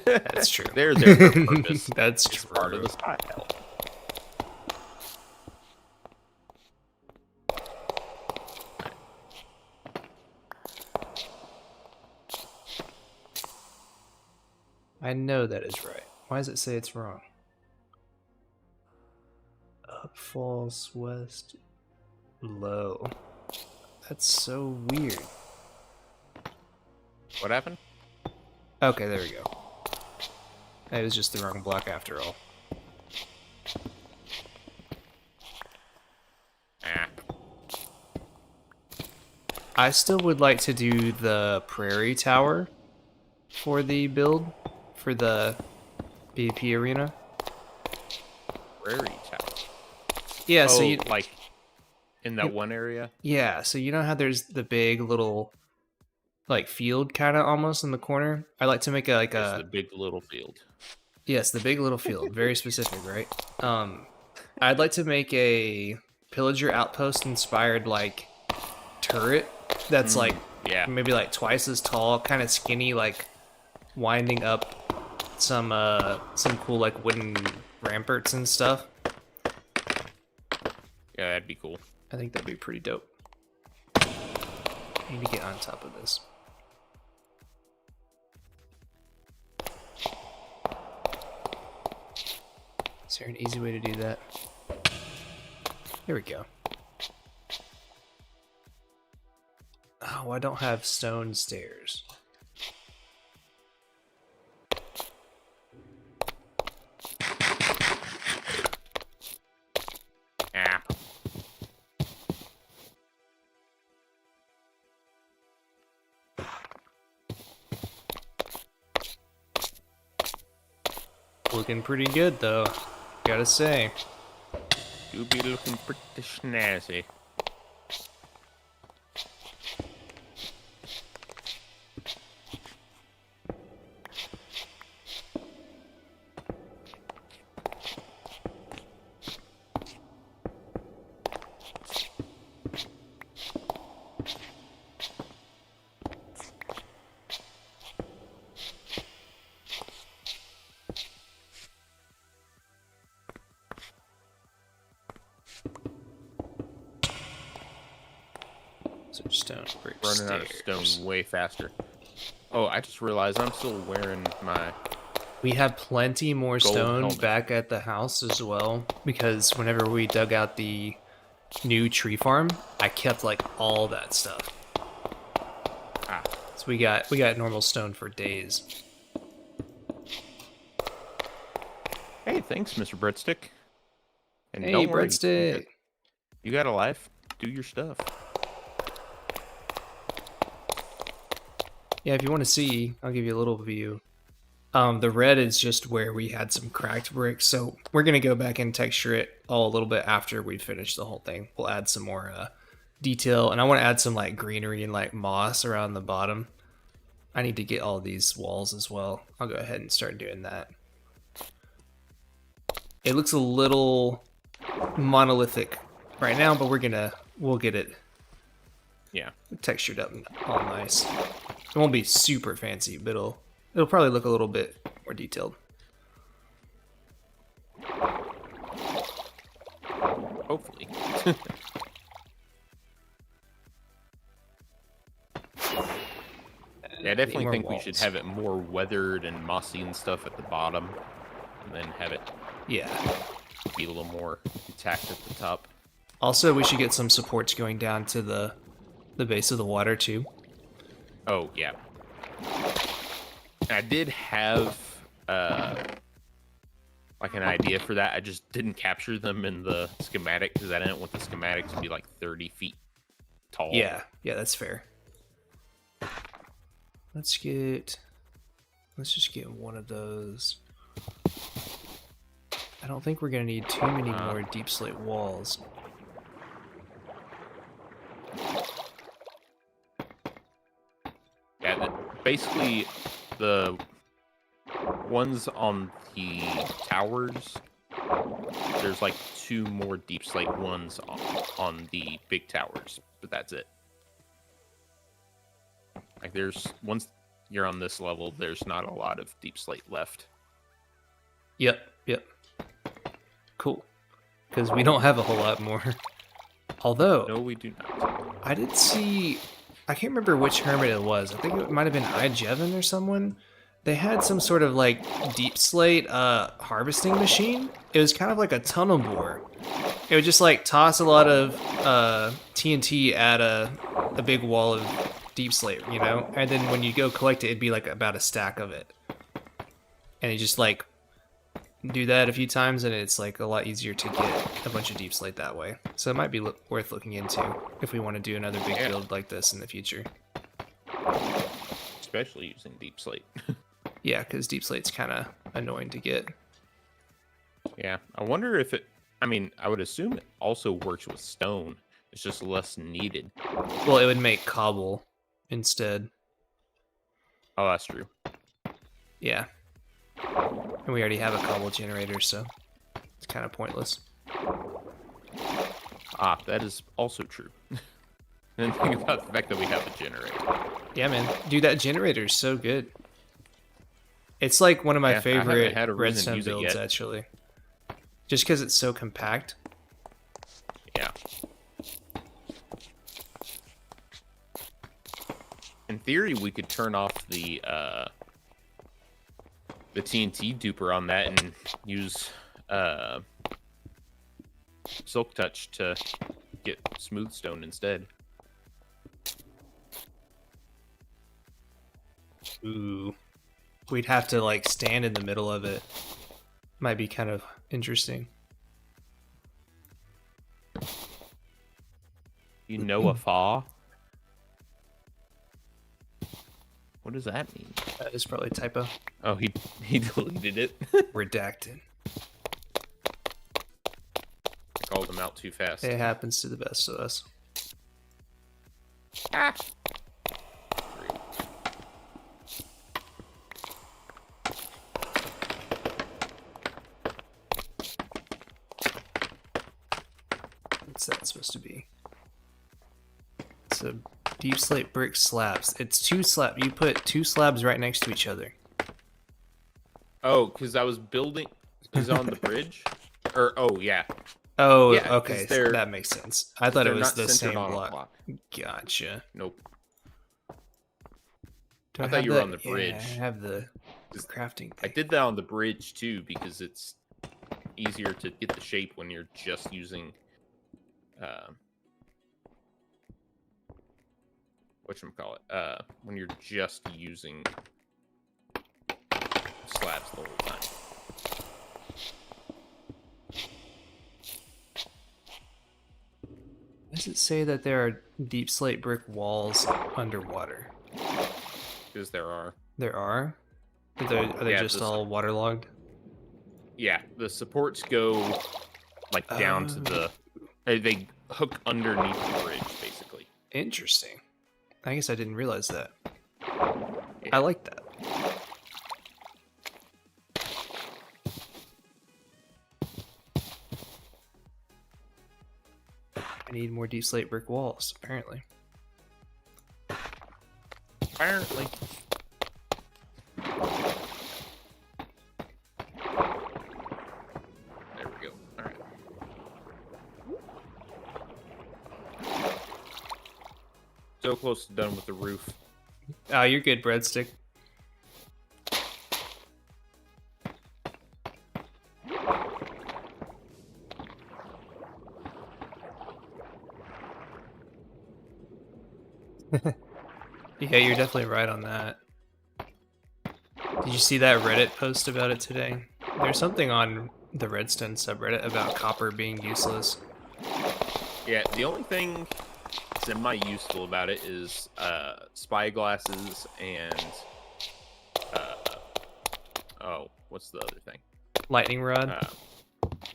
That's true. They're there for a purpose. That's It's true. part of the style. I know that is right. Why does it say it's wrong? Up, falls, west, low. That's so weird. What happened? Okay, there we go. It was just the wrong block after all. Ah. I still would like to do the prairie tower for the build, for the PvP arena. Prairie tower. Yeah, Oh, so you like in that one area? Yeah, so you know how there's the big little like field kind of almost in the corner? I like to make There's the big little field. Yes, the big little field, very specific, right? I'd like to make a pillager outpost inspired like turret that's like Yeah. maybe like twice as tall, kind of skinny, like winding up some cool like wooden ramparts and stuff. Yeah, that'd be cool. I think that'd be pretty dope. Need to get on top of this. Is there an easy way to do that? Here we go. Oh, I don't have stone stairs. Ah. Looking pretty good though, gotta say. You be looking pretty snazzy. So stone, brick, Running out of stone way faster. Oh, I just realized I'm still wearing my... We have plenty more stone helmet. back at the house as well, because whenever we dug out the new tree farm, I kept like all that stuff. Ah. So we got normal stone for days. Hey, thanks, Mr. Breadstick. And Hey, don't worry, Breadstick. you got a life. Do your stuff. Yeah, if you want to see, I'll give you a little view. The red is just where we had some cracked bricks, so we're gonna go back and texture it all a little bit after we finish the whole thing. We'll add some more detail, and I want to add some like greenery and like moss around the bottom. I need to get all these walls as well. I'll go ahead and start doing that. It looks a little monolithic right now, but we'll get it textured up all nice. It won't be super fancy, but it'll probably look a little bit more detailed. Hopefully. Yeah, I definitely think we should have it more weathered and mossy and stuff at the bottom, and then have it be a little more intact at the top. Also, we should get some supports going down to the base of the water too. Oh yeah. I did have like an idea for that. I just didn't capture them in the schematic because I didn't want the schematic to be like 30 feet tall. Yeah, that's fair. Let's just get one of those. I don't think we're gonna need too many more deep slate walls. Yeah, basically the ones on the towers, there's like 2 more deep slate ones on the big towers, but that's it. Like once you're on this level, there's not a lot of deep slate left. Yep. Cool. Because we don't have a whole lot more. Although... No, we do not. I did see... I can't remember which hermit it was. I think it might have been Ijevin or someone. They had some sort of like deep slate harvesting machine. It was kind of like a tunnel bore. It would just like toss a lot of TNT at a big wall of deep slate, you know? And then when you go collect it, it'd be like about a stack of it. And you just like do that a few times and it's like a lot easier to get a bunch of deep slate that way. So it might be worth looking into if we want to do another big build like this in the future. Especially using deep slate. Yeah, because deep slate's kind of annoying to get. Yeah, I wonder if it... I mean, I would assume it also works with stone. It's just less needed. Well, it would make cobble instead. Oh, that's true. Yeah. And we already have a cobble generator, so it's kind of pointless. Ah, that is also true. And think about the fact that we have a generator. Yeah, man. Dude, that generator is so good. It's like one of my favorite redstone builds, actually. Just because it's so compact. Yeah. In theory, we could turn off the TNT duper on that and use Silk Touch to get smooth stone instead. Ooh. We'd have to like stand in the middle of it. Might be kind of interesting. You know a fa? What does that mean? That is probably a typo. Oh, he deleted it. Redacted. I called him out too fast. It happens to the best of us. Ah. What's that supposed to be? It's a deep slate brick slabs. It's 2 slabs. You put 2 slabs right next to each other. Oh, because I was building... Is on the bridge? Or, oh, yeah. Oh, Yeah, because okay, that makes sense. I thought it they're was not the centered same on a block. block. Gotcha. Nope. Do I I thought have you were that? on the Yeah, I bridge. have the 'Cause crafting I thing. did that on the bridge too because it's easier to get the shape when you're just using whatchamacallit, when you're just using slabs the whole time. Does it say that there are deep slate brick walls underwater? Because there are. There are? Are they Yeah, just all waterlogged? Yeah, the supports go like down to the. They hook underneath the bridge, basically. Interesting. I guess I didn't realize that. Yeah. I like that. I need more deep slate brick walls, apparently. Apparently. There we go. All right. So close to done with the roof. Oh, you're good, breadstick. Yeah, you're definitely right on that. Did you see that Reddit post about it today? There's something on the Redstone subreddit about copper being useless. Yeah, the only thing semi-useful about it is spy glasses and oh, what's the other thing? Lightning rod?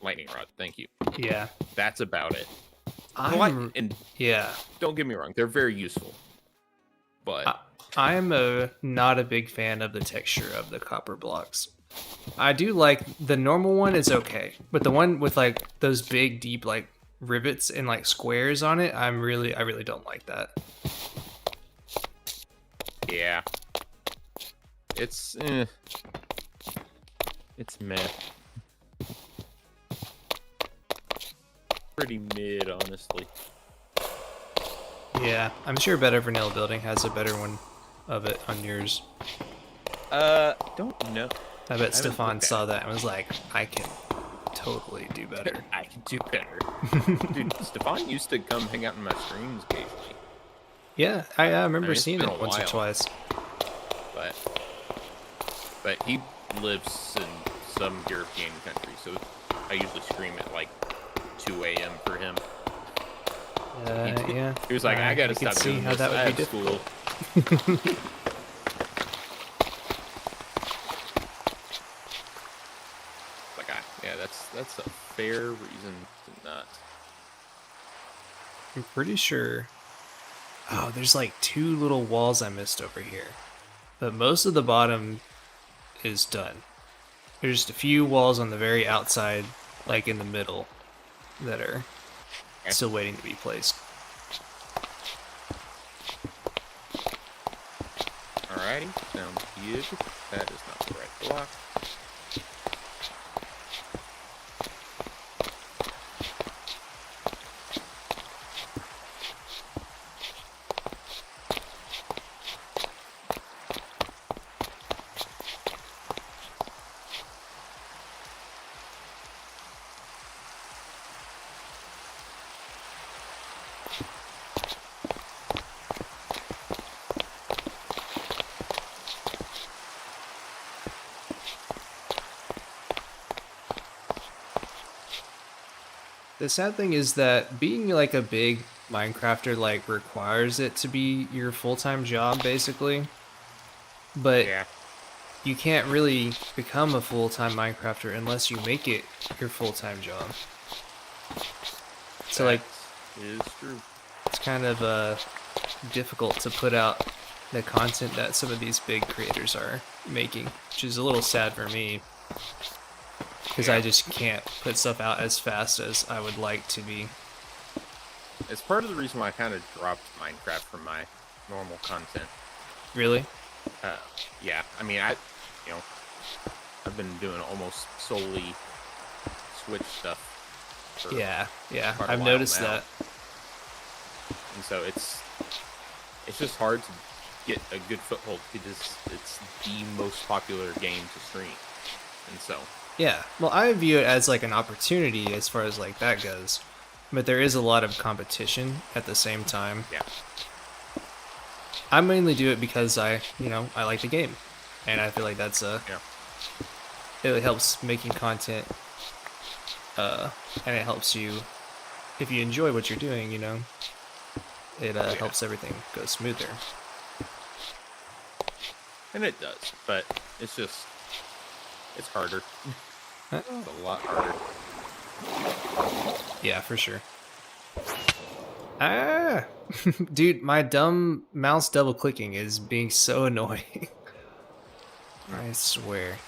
Lightning rod. Thank you. Yeah. That's about it. And yeah. don't get me wrong, they're very useful. But I'm not a big fan of the texture of the copper blocks. I do like the normal one is okay, but the one with like those big deep like rivets and like squares on it, I really don't like that. yeah, it's meh. Pretty mid, honestly. Yeah, I'm sure Better Vanilla Building has a better one of it on yours. Don't know. I bet Stefan saw that and was like, I can totally do better. I can do better. Dude, Stefan used to come hang out in my streams occasionally. Yeah, I remember seeing it once or twice. But he lives in some European country, so I usually stream at like 2 a.m. for him. Yeah. He was like, I gotta stop doing how this. that would be School. Like, yeah, that's a fair reason to not. I'm pretty sure. Oh, there's like 2 little walls I missed over here, but most of the bottom is done. There's just a few walls on the very outside, like in the middle, that are still waiting to be placed. Alrighty, sounds good. That is not the right block. The sad thing is that being like a big Minecrafter like requires it to be your full-time job basically. But you can't really become a full-time Minecrafter unless you make it your full-time job. So like is true. It's kind of difficult to put out the content that some of these big creators are making, which is a little sad for me. Because I just can't put stuff out as fast as I would like to be. It's part of the reason why I kind of dropped Minecraft from my normal content. Really? Yeah. I mean, I've been doing almost solely Switch stuff for Yeah, quite a I've while noticed now. that. And so it's just hard to get a good foothold because it's the most popular game to stream. And so, Yeah, well, I view it as like an opportunity as far as like that goes, but there is a lot of competition at the same time. yeah. I mainly do it because I like the game, and I feel like Yeah. it helps making content, and it helps you if you enjoy what you're doing. It Oh, yeah. helps everything go smoother. And it does, but it's harder. Uh, It's a lot harder. Yeah, for sure. Ah, dude, my dumb mouse double clicking is being so annoying. I swear.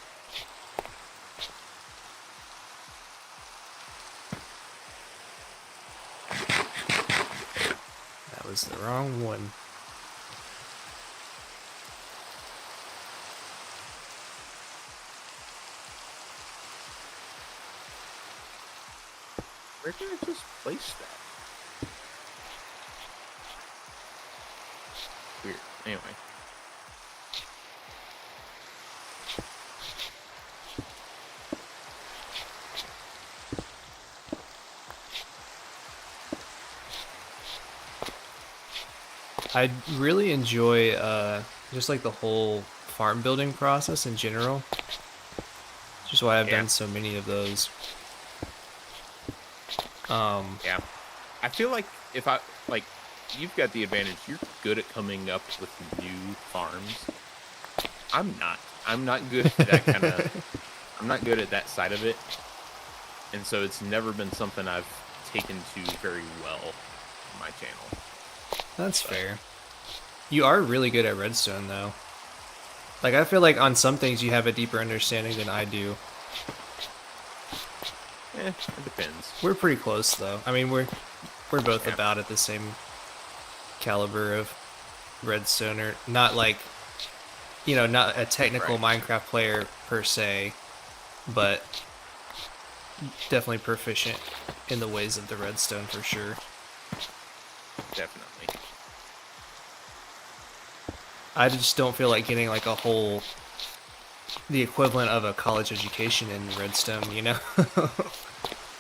That was the wrong one. Where did I just place that? Weird. Anyway. I really enjoy just like the whole farm building process in general. Which is why I've Yeah. done so many of those. Yeah. I feel like if I like you've got the advantage. You're good at coming up with new farms. I'm not. I'm not good at that kind of I'm not good at that side of it. And so it's never been something I've taken to very well on my channel. That's fair. You are really good at redstone though. Like I feel like on some things you have a deeper understanding than I do. It depends. We're pretty close though. I mean, we're both Yeah. about at the same caliber of redstoner. Not like, not a technical Right. Minecraft player per se, but definitely proficient in the ways of the redstone for sure. Definitely. I just don't feel like getting like the equivalent of a college education in redstone, you know?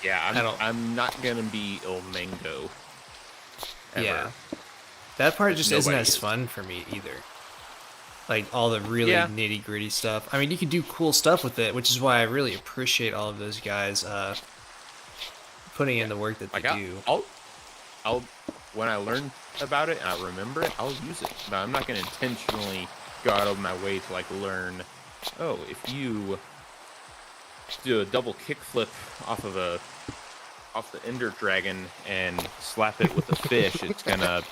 Yeah, I don't. I'm not gonna be Il Mango. Ever. Yeah. That part just isn't Nobody as is. fun for me either. Like all the really Yeah. nitty gritty stuff. I mean, you can do cool stuff with it, which is why I really appreciate all of those guys putting in the work that they Like do. I'll when I learn about it and I remember it, I'll use it. But I'm not gonna intentionally go out of my way to like learn. Oh, if you do a double kickflip off the Ender Dragon and slap it with a fish, it's gonna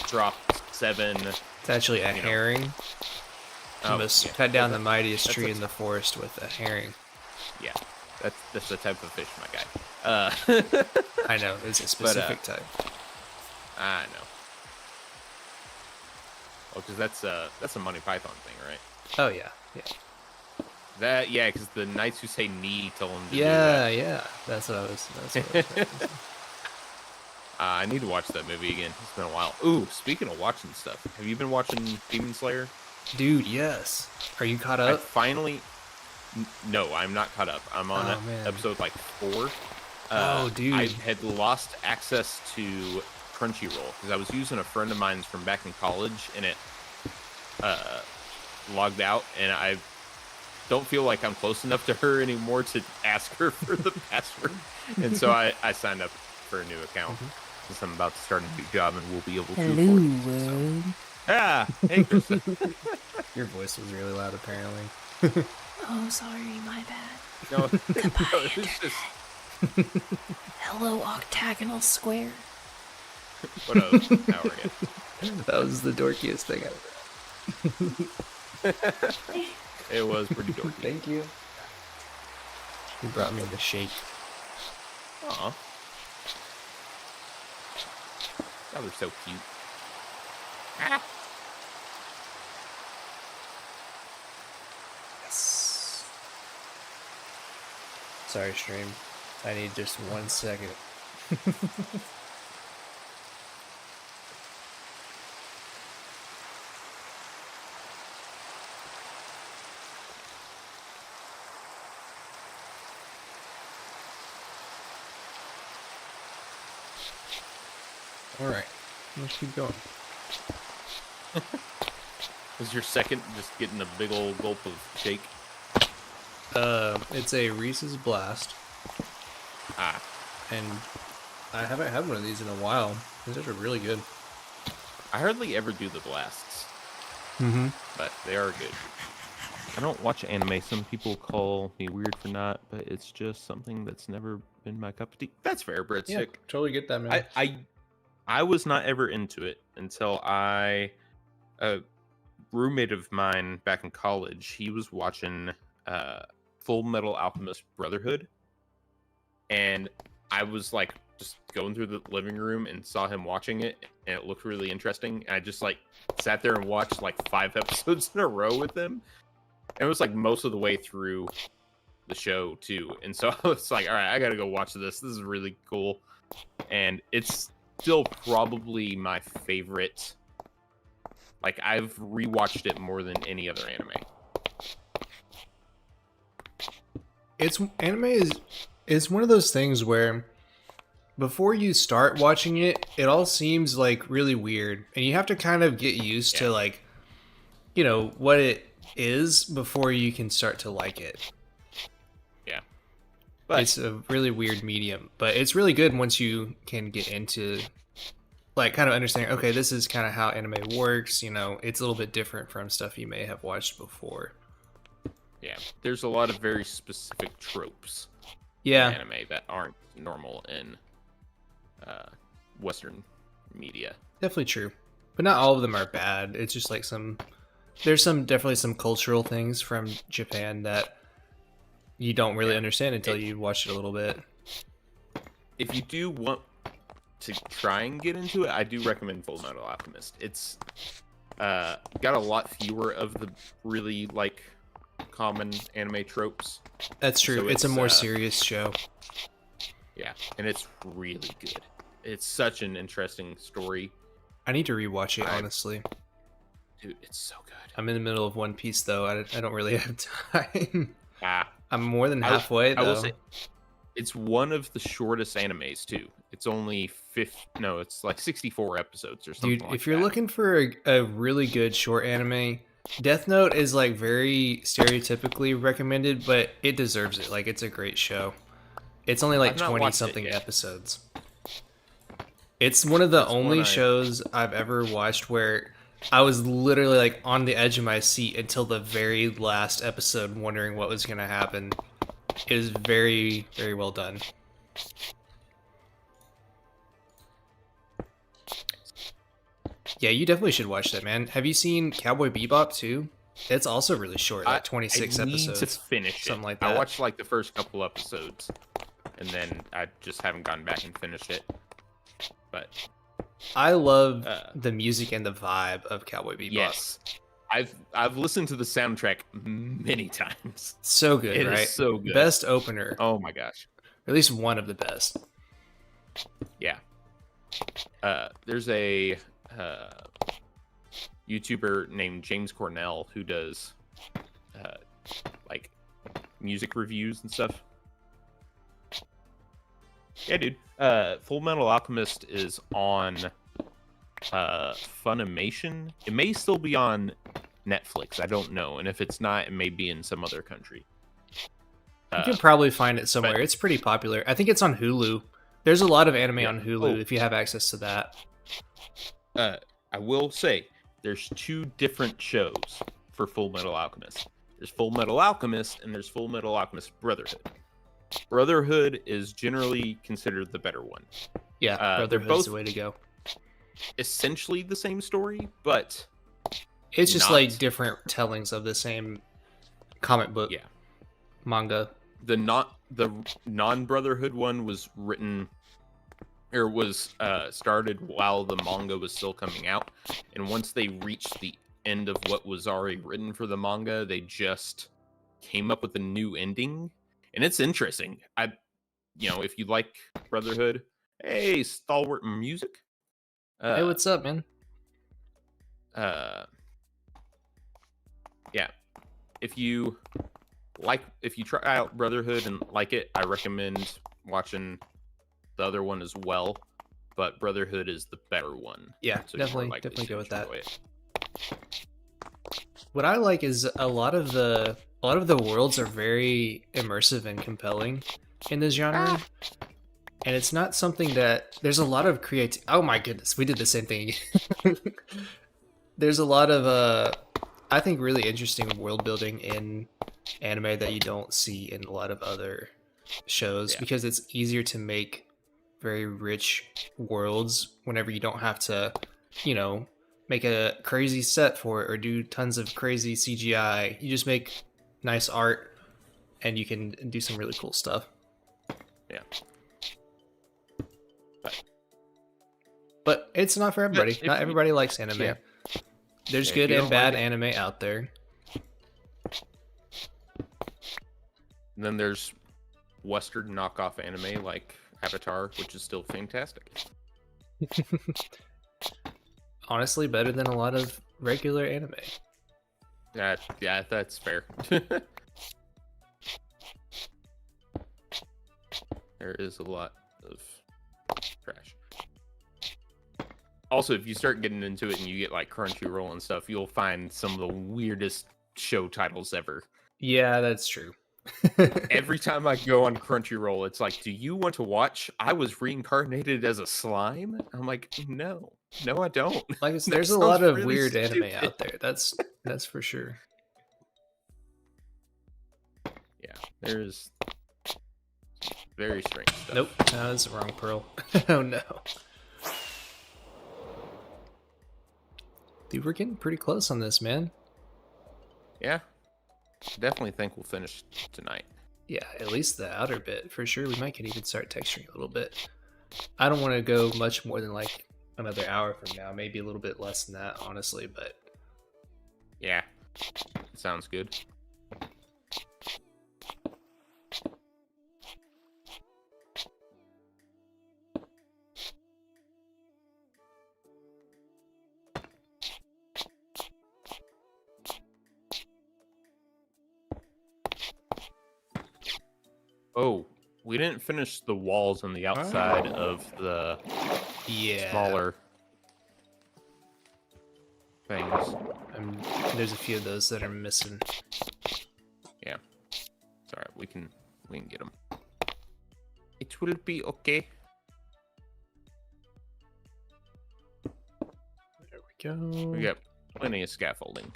drop 7. It's actually a herring. You Oh, must yeah. cut down the mightiest that's tree a- in the forest with a herring. Yeah, that's the type of fish, my guy. I know, it's a specific type. I know. Well, because that's a Monty Python thing, right? Oh yeah, yeah. Because the knights who say knee tell them to do Yeah, that. yeah. That's what I was referencing. I need to watch that movie again. It's been a while. Ooh, speaking of watching stuff, have you been watching Demon Slayer? Dude, yes. Are you caught I up? finally. No, I'm not caught up. I'm on Oh, man. episode like 4. Oh, dude. I had lost access to Crunchyroll because I was using a friend of mine's from back in college, and it logged out, and I don't feel like I'm close enough to her anymore to ask her for the password, and so I signed up for a new account since I'm about to start a new job, and we'll be able to afford it. So. Ah, hey, Krista. Your voice was really loud, apparently. Oh, sorry, my bad. No, Goodbye, no, it's just Hello, octagonal square. what else? How are you? That was the dorkiest thing ever. It was pretty dorky. Thank you. You brought me the shake. Aw. Oh, they're so cute. Ah. Yes. Sorry, stream. I need just 1 second. All right, let's keep going. Was your second just getting a big old gulp of shake? It's a Reese's Blast, Ah, and I haven't had one of these in a while. These are really good. I hardly ever do the blasts, Mm-hmm. but they are good. I don't watch anime. Some people call me weird for not, but it's just something that's never been my cup of tea. That's fair, Breadstick. Yeah, totally get that, man. I was not ever into it until a roommate of mine back in college, he was watching Full Metal Alchemist Brotherhood, and I was like just going through the living room and saw him watching it, and it looked really interesting. And I just like sat there and watched like 5 episodes in a row with him. And it was like most of the way through the show too, and so I was like, all right, I gotta go watch this. This is really cool, and it's still probably my favorite. Like, I've rewatched it more than any other anime. It's one of those things where before you start watching it, it all seems like really weird, and you have to kind of get used to like, what it is before you can start to like it. Yeah, but It's a really weird medium, but it's really good once you can get into like kind of understanding, okay, this is kind of how anime works, it's a little bit different from stuff you may have watched before. yeah, there's a lot of very specific tropes Yeah, in anime that aren't normal in Western media. definitely true. But not all of them are bad. It's just like there's definitely some cultural things from Japan that you don't really understand until you watch it a little bit. If you do want to try and get into it, I do recommend Full Metal Alchemist. It's got a lot fewer of the really like common anime tropes. That's true. So it's a more serious show. Yeah, and it's really good. It's such an interesting story. I need to rewatch it, honestly. Dude, it's so good. I'm in the middle of One Piece, though. I don't really have time. Ah, I'm more than halfway, though. I will say, it's one of the shortest animes, too. It's only it's like 64 episodes or something. Dude, if you're looking for a really good short anime, Death Note is like very stereotypically recommended, but it deserves it. Like, it's a great show. It's only like 20 something episodes. It's one of the only shows I've ever watched where I was literally like on the edge of my seat until the very last episode, wondering what was going to happen. It is very, very well done. Yeah, you definitely should watch that, man. Have you seen Cowboy Bebop too? It's also really short, like 26 episodes. To finish something it. like that. I watched like the first couple episodes, and then I just haven't gone back and finished it. But I love the music and the vibe of Cowboy Bebop. Yes, I've listened to the soundtrack many times. So good, It right? is so good. Best opener. Oh my gosh. Or at least one of the best. Yeah. There's a YouTuber named James Cornell who does like music reviews and stuff. Yeah, dude. Full Metal Alchemist is on Funimation. It may still be on Netflix. I don't know. And if it's not, it may be in some other country. You can probably find it somewhere. It's pretty popular. I think it's on Hulu. There's a lot of anime on Hulu if you have access to that. I will say there's 2 different shows for Full Metal Alchemist. There's Full Metal Alchemist and there's Full Metal Alchemist Brotherhood. Brotherhood is generally considered the better one. Yeah, Brotherhood's both the way to go. Essentially the same story, but it's just like different tellings of the same comic book. Yeah. Manga. The non-Brotherhood one was written or was started while the manga was still coming out, and once they reached the end of what was already written for the manga, they just came up with a new ending, and it's interesting. if you like Brotherhood, hey, stalwart music. Hey, what's up, man? Yeah, if you try out Brotherhood and like it, I recommend watching the other one as well. But Brotherhood is the better one. Yeah, so you're more definitely likely go to with that. enjoy it. What I like is a lot of the worlds are very immersive and compelling in this genre. And it's not something that there's a lot of creative. Oh my goodness, we did the same thing. There's a lot of I think really interesting world building in anime that you don't see in a lot of other shows because it's easier to make very rich worlds whenever you don't have to, make a crazy set for it or do tons of crazy CGI. You just make nice art and you can do some really cool stuff. Yeah. But it's not for everybody. Not everybody likes anime. Yeah. There's Yeah, good and bad like anime out there. And then there's Western knockoff anime like Avatar, which is still fantastic. Honestly, better than a lot of regular anime. Yeah, that's fair. There is a lot of trash. Also, if you start getting into it and you get like Crunchyroll and stuff, you'll find some of the weirdest show titles ever. Yeah, that's true. Every time I go on Crunchyroll, it's like, do you want to watch I Was Reincarnated as a Slime? I'm like, no, I don't. Like there's a lot of really weird anime out there. That's for sure. Yeah, there's very strange stuff. Nope, no, that's the wrong pearl. Oh no. Dude, we're getting pretty close on this, man. Yeah. Definitely think we'll finish tonight. Yeah, at least the outer bit, for sure. We might can even start texturing a little bit. I don't want to go much more than like another hour from now. Maybe a little bit less than that, honestly, but... Yeah. Sounds good. Oh, we didn't finish the walls on the outside of the smaller things. There's a few of those that are missing. Yeah, it's alright. We can get them. It will be okay. There we go. We got plenty of scaffolding.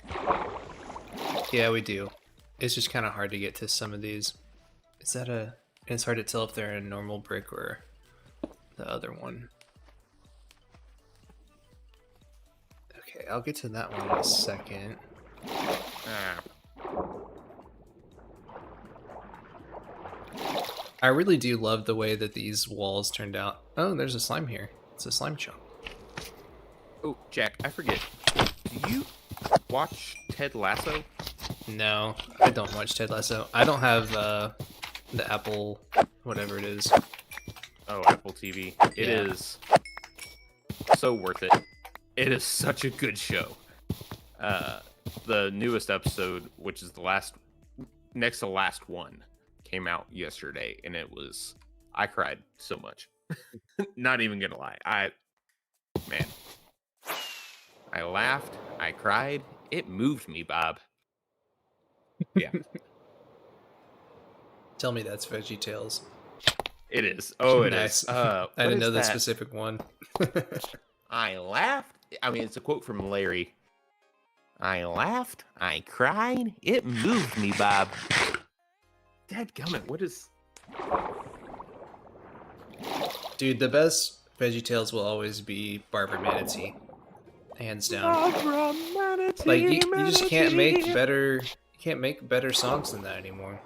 Yeah, we do. It's just kind of hard to get to some of these. Is that a... It's hard to tell if they're a normal brick or the other one. Okay, I'll get to that one in a second. I really do love the way that these walls turned out. Oh, there's a slime here. It's a slime chunk. Oh, Jack, I forget. Do you watch Ted Lasso? No, I don't watch Ted Lasso. I don't have the Apple, whatever it is. Oh, Apple TV. It is so worth it. It is such a good show. The newest episode, which is the next to last one, came out yesterday, and I cried so much. Not even gonna lie. I laughed, I cried, it moved me, Bob. Yeah. Tell me that's VeggieTales. It is. Oh, it nice. is. I didn't know the specific one. I laughed. I mean, it's a quote from Larry. I laughed. I cried. It moved me, Bob. Dadgummit, what is... Dude, the best VeggieTales will always be Barbara Manatee. Hands down. Barbara Manatee, like, you just can't make better... You can't make better songs than that anymore.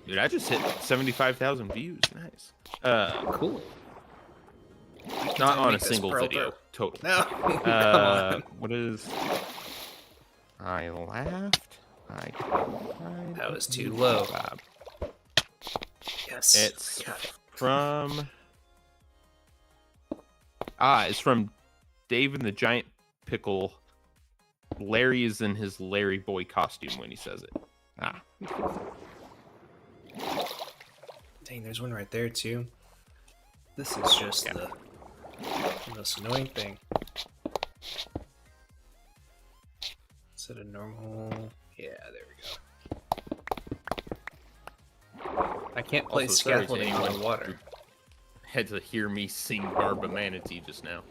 Dude, I just hit 75,000 views. Nice. Cool. Not on a single video. Total. No. Come on. What is... I laughed. I cried. That was too low. Bob. Yes. It's From it's from Dave and the Giant Pickle. Larry is in his Larry Boy costume when he says it. Dang, there's one right there too. This is just the most annoying thing. Is it a normal? Yeah, there we go. I can't place Also, sorry to scaffolding anyone on water. who had to hear me sing Barba Manatee just now.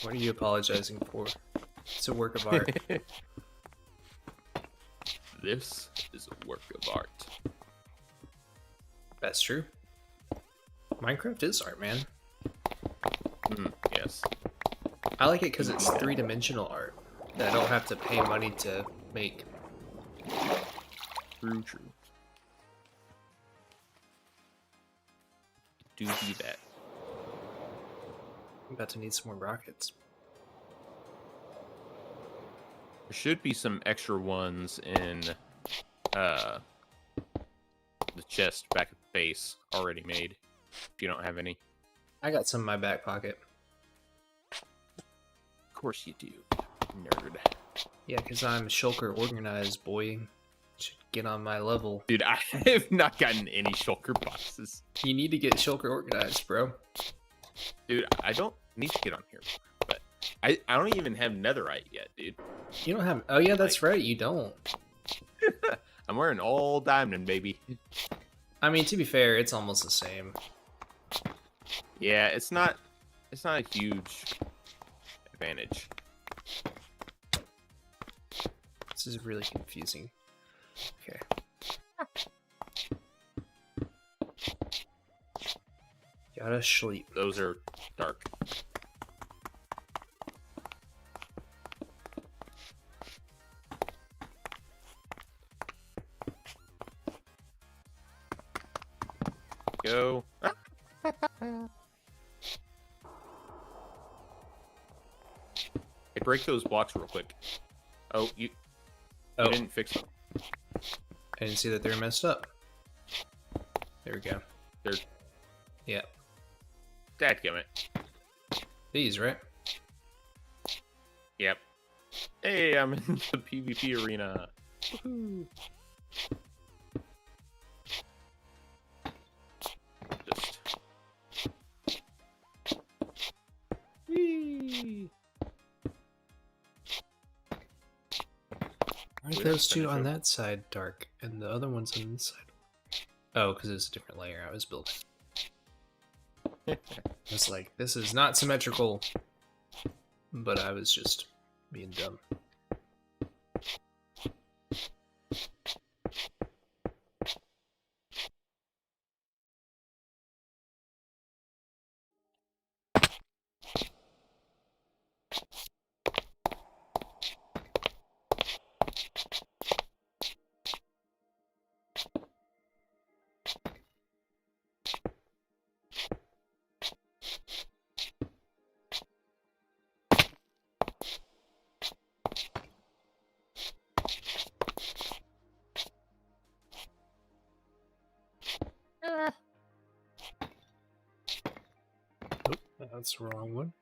What are you apologizing for? It's a work of art. This is a work of art. That's true. Minecraft is art, man. Yes. I like it because it's three-dimensional art that I don't have to pay money to make. True. Do be that. I'm about to need some more rockets. There should be some extra ones in the chest back at the base already made. If you don't have any. I got some in my back pocket. Of course you do, nerd. Yeah, because I'm shulker organized, boy. Should get on my level. Dude, I have not gotten any shulker boxes. You need to get shulker organized, bro. Dude, I don't need to get on here. But I don't even have netherite yet, dude. You don't have... Oh, yeah, that's right. You don't. I'm wearing all diamond, baby. I mean, to be fair, it's almost the same. Yeah, it's not a huge advantage. This is really confusing. Okay. Gotta sleep. Those are dark. Go. Hey, break those blocks real quick. Oh, you didn't fix them. I didn't see that they were messed up. There we go. They're Yeah. dadgummit. These, right? Yep. Hey, I'm in the PvP arena. Woohoo. Just. Whee! Aren't We're those two finished on up. that side dark, and the other one's on this side? Oh, because it's a different layer I was building. It's like, this is not symmetrical. But I was just being dumb. Oh, that's the wrong one.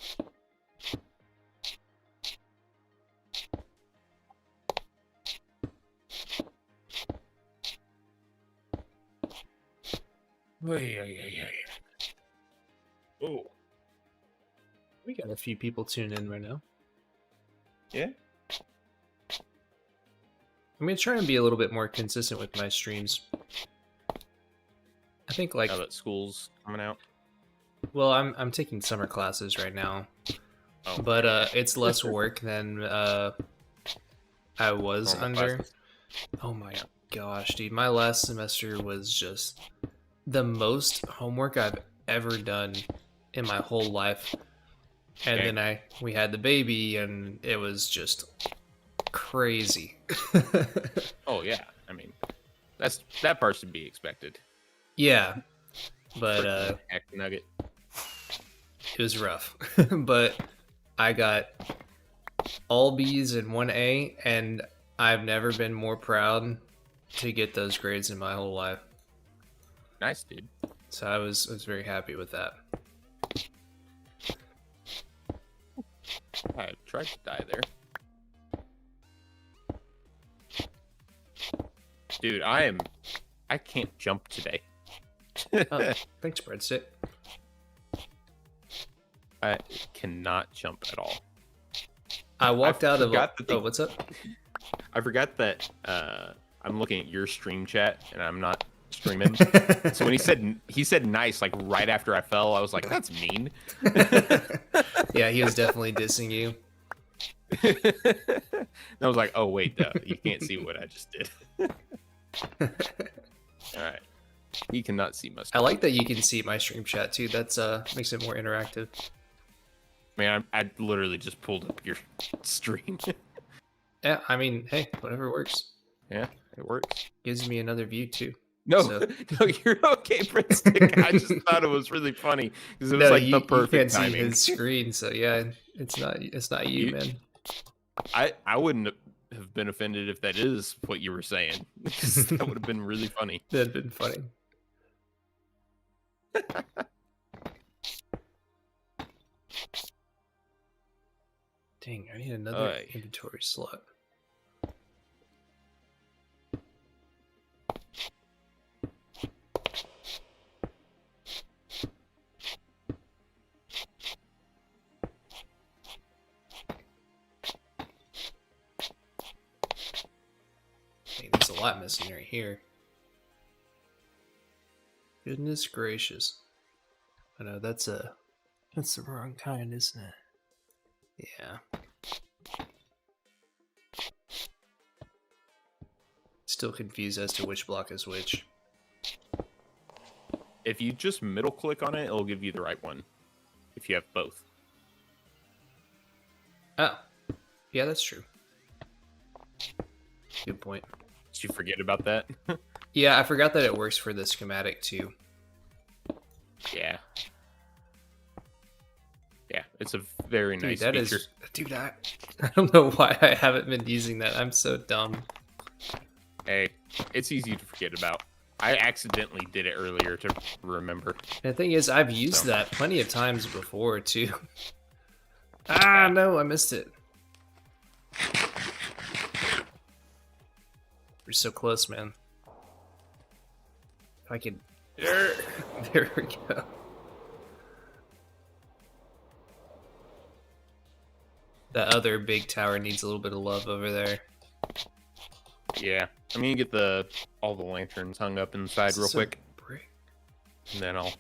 Oh. We got a few people tuning in right now. Yeah? I'm gonna try and be a little bit more consistent with my streams. I think like Now that school's coming out. well, I'm taking summer classes right now, Oh. but it's less work than I was Normal under. classes. Oh my gosh, dude! My last semester was just the most homework I've ever done in my whole life. And Okay. then we had the baby, and it was just crazy. Oh yeah. I mean, that part's to be expected. Yeah, but Freaking heck nugget. it was rough. But I got all B's and 1A, and I've never been more proud to get those grades in my whole life. Nice, dude. So I was very happy with that. I tried to die there. Dude, I can't jump today. Oh, thanks, Breadstick. I cannot jump at all. I walked out of. forgot that Oh, what's up? I forgot that I'm looking at your stream chat and I'm not streaming. So when he said nice like right after I fell, I was like, that's mean. Yeah, he was definitely dissing you. And I was like, oh wait, you can't see what I just did. All right, he cannot see my. I like that you can see my stream chat too. That's makes it more interactive. Man, I literally just pulled up your stream. Yeah, I mean, hey, whatever works. Yeah, it works. Gives me another view too. No, So- no, you're okay, Breadstick. I just thought it was really funny because it was like the perfect you can't timing. see his screen, so yeah, it's not you, man. I wouldn't have been offended if that is what you were saying. That would have been really funny. That'd been funny. Dang, I need another Aye. inventory slot. Dang, there's a lot missing right here. Goodness gracious. I know that's the wrong kind, isn't it? Yeah. Still confused as to which block is which. If you just middle click on it, it'll give you the right one. If you have both. Oh. Yeah, that's true. Good point. Did you forget about that? Yeah, I forgot that it works for the schematic too. Yeah. Yeah, it's a very Dude, nice that feature. is... Dude, I don't know why I haven't been using that. I'm so dumb. Hey, it's easy to forget about. I accidentally did it earlier to remember. And the thing is, I've used that plenty of times before too. Ah, no, I missed it. We're so close, man. If I could... There we go. The other big tower needs a little bit of love over there. Yeah, I'm gonna get all the lanterns hung up inside real So quick, brick. and then I'll.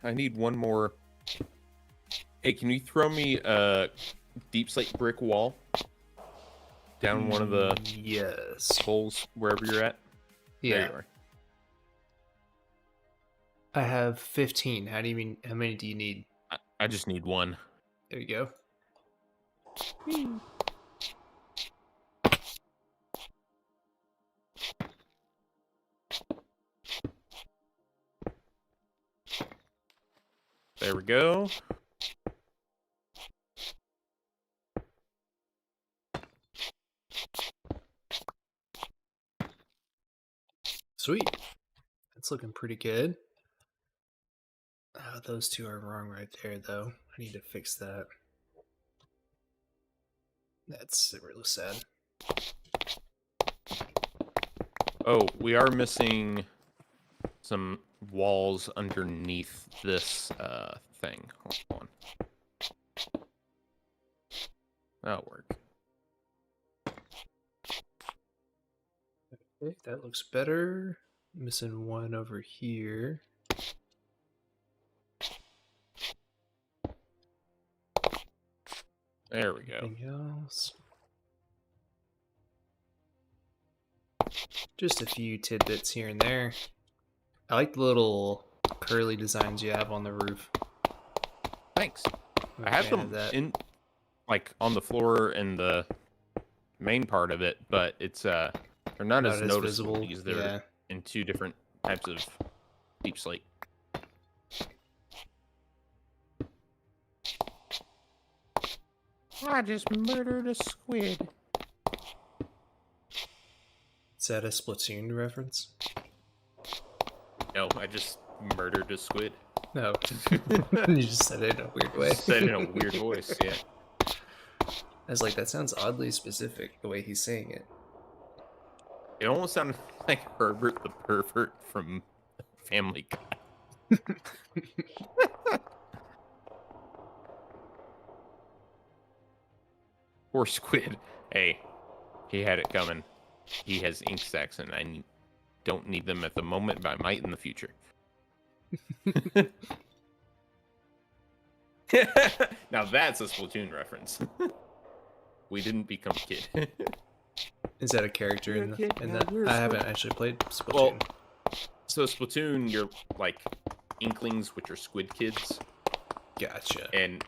I need one more. Hey, can you throw me a deep slate brick wall down one of the Yes. holes wherever you're at? There Yeah. you are. I have 15. How do you mean? How many do you need? I just need one. There you go. There we go. Sweet. That's looking pretty good. Those two are wrong right there, though. I need to fix that. That's really sad. Oh, we are missing some walls underneath this thing. Hold on. That'll work. Okay, that looks better. Missing one over here. There we go. Anything else? Just a few tidbits here and there. I like the little curly designs you have on the roof. Thanks. I have them in, like, on the floor in the main part of it, but it's they're not as noticeable because they're in two different types of deep slate. I just murdered a squid. Is that a Splatoon reference? No, I just murdered a squid. No. You just said it in a weird way. Said it in a weird voice, yeah. I was like, that sounds oddly specific, the way he's saying it. It almost sounded like Herbert the Pervert from Family Guy. Poor squid. Hey, he had it coming. He has ink sacs, and I don't need them at the moment, but I might in the future. Now that's a Splatoon reference. We didn't become kid. Is that a character in that? I haven't actually played Splatoon. Well, so Splatoon, you're like Inklings, which are squid kids. Gotcha. And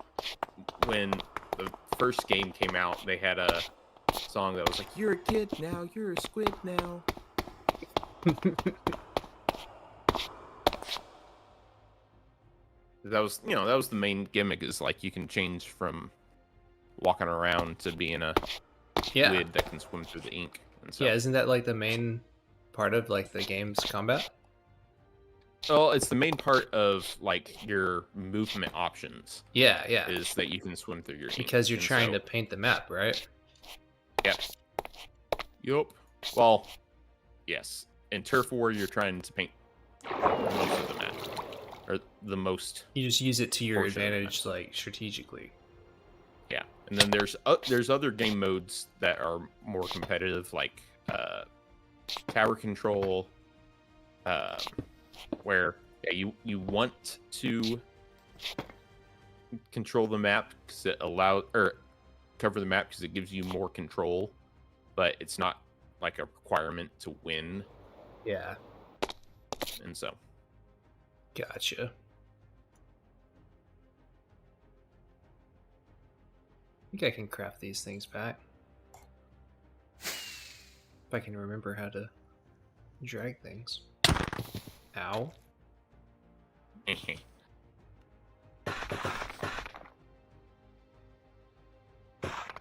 when the first game came out, they had a song that was like, "You're a kid now, you're a squid now." That was, that was the main gimmick. Is like you can change from walking around to being a squid that can swim through the ink. And so, yeah, isn't that like the main part of like the game's combat? well, it's the main part of like your movement options. Yeah. Is that you can swim through your ink. Because you're And trying so- to paint the map, right? Yep. Yup. Well, yes. In Turf War, you're trying to paint most of the map, or the most. You just use it to your Portion of the advantage, like strategically. Yeah, and then there's other game modes that are more competitive, like tower control, where you want to control the map because it cover the map because it gives you more control, but it's not like a requirement to win, Yeah. and so Gotcha. I think I can craft these things back. If I can remember how to drag things. Ow.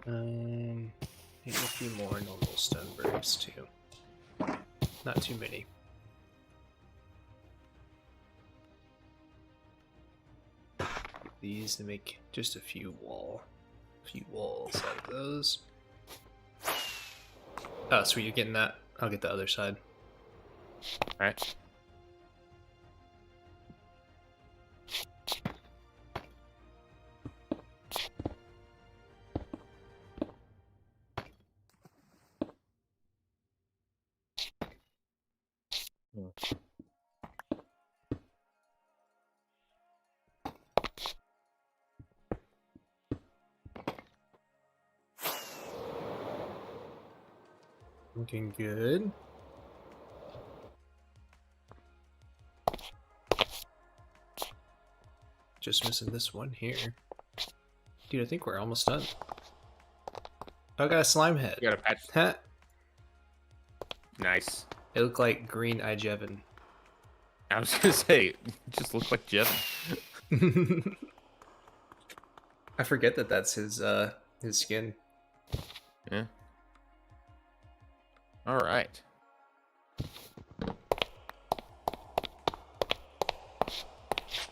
Maybe a few more normal stone bricks too. Not too many. These to make just a few walls out of those. Oh, sweet, you're getting that. I'll get the other side. All right. Looking good. Just missing this one here. Dude, I think we're almost done. Oh, I got a slime head. You got a patch. Huh. Nice. It looked like green Ijevin. I was gonna say, it just looks like Jevin. I forget that that's his skin. Yeah. All right.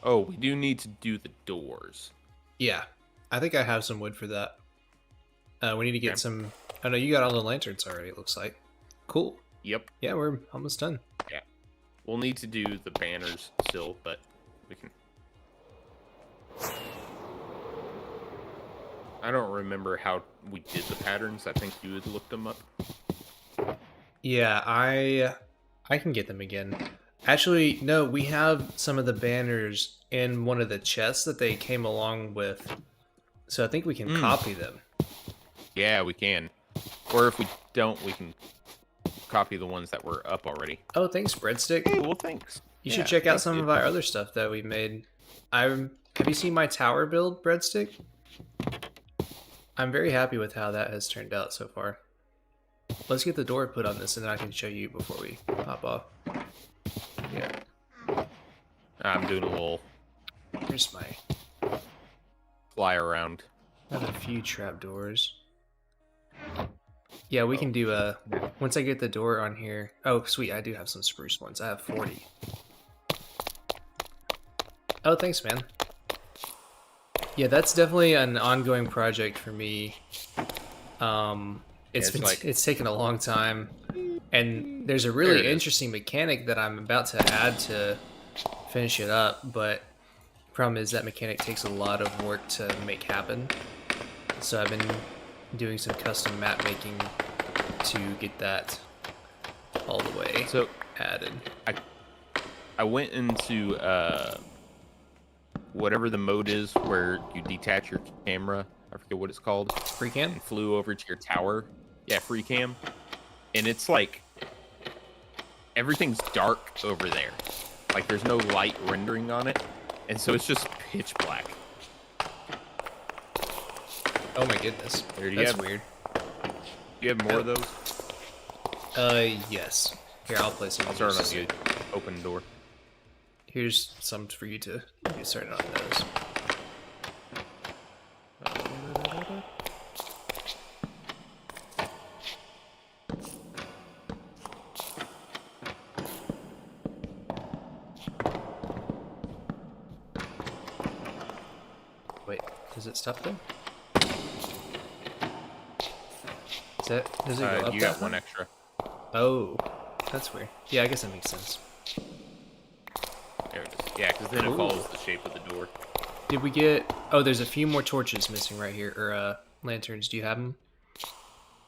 Oh, we do need to do the doors. Yeah, I think I have some wood for that. We need to get Okay. some. Oh no, you got all the lanterns already. It looks like. Cool. Yep. Yeah, we're almost done. We'll need to do the banners still, but we can. I don't remember how we did the patterns. I think you had looked them up. Yeah, I can get them again. Actually, no, we have some of the banners in one of the chests that they came along with. So I think we can copy them. Yeah, we can. Or if we don't, we can copy the ones that were up already. Oh, thanks, Breadstick. Hey, well, thanks. You should check out some of our other stuff that we made. Have you seen my tower build, Breadstick? I'm very happy with how that has turned out so far. Let's get the door put on this and then I can show you before we hop off. Yeah. I'm doing a little Here's my... fly around. I have a few trapdoors. Yeah, we can do once I get the door on here. Oh, sweet, I do have some spruce ones. I have 40. Oh, thanks, man. Yeah, that's definitely an ongoing project for me. Yeah, it's like It's taken a long time, and there's a there really it is. interesting mechanic that I'm about to add to finish it up. But problem is that mechanic takes a lot of work to make happen. So I've been doing some custom map making to get that all the way So added. I went into whatever the mode is where you detach your camera. I forget what it's called. Free cam? And flew over to your tower. Yeah, free cam. And it's like everything's dark over there. Like there's no light rendering on it. And so it's just pitch black. Oh my goodness. There you That's have- weird. Do you have more of those? Yes. Here, I'll place some. I'll start on the open door. Here's some for you to get started on those. Wait, does it stop there? Does it go up You that got one high? extra. Oh, that's weird. Yeah, I guess that makes sense. There it is. Yeah, because then Ooh. it follows the shape of the door. Did we get... Oh, there's a few more torches missing right here. Or, lanterns. Do you have them?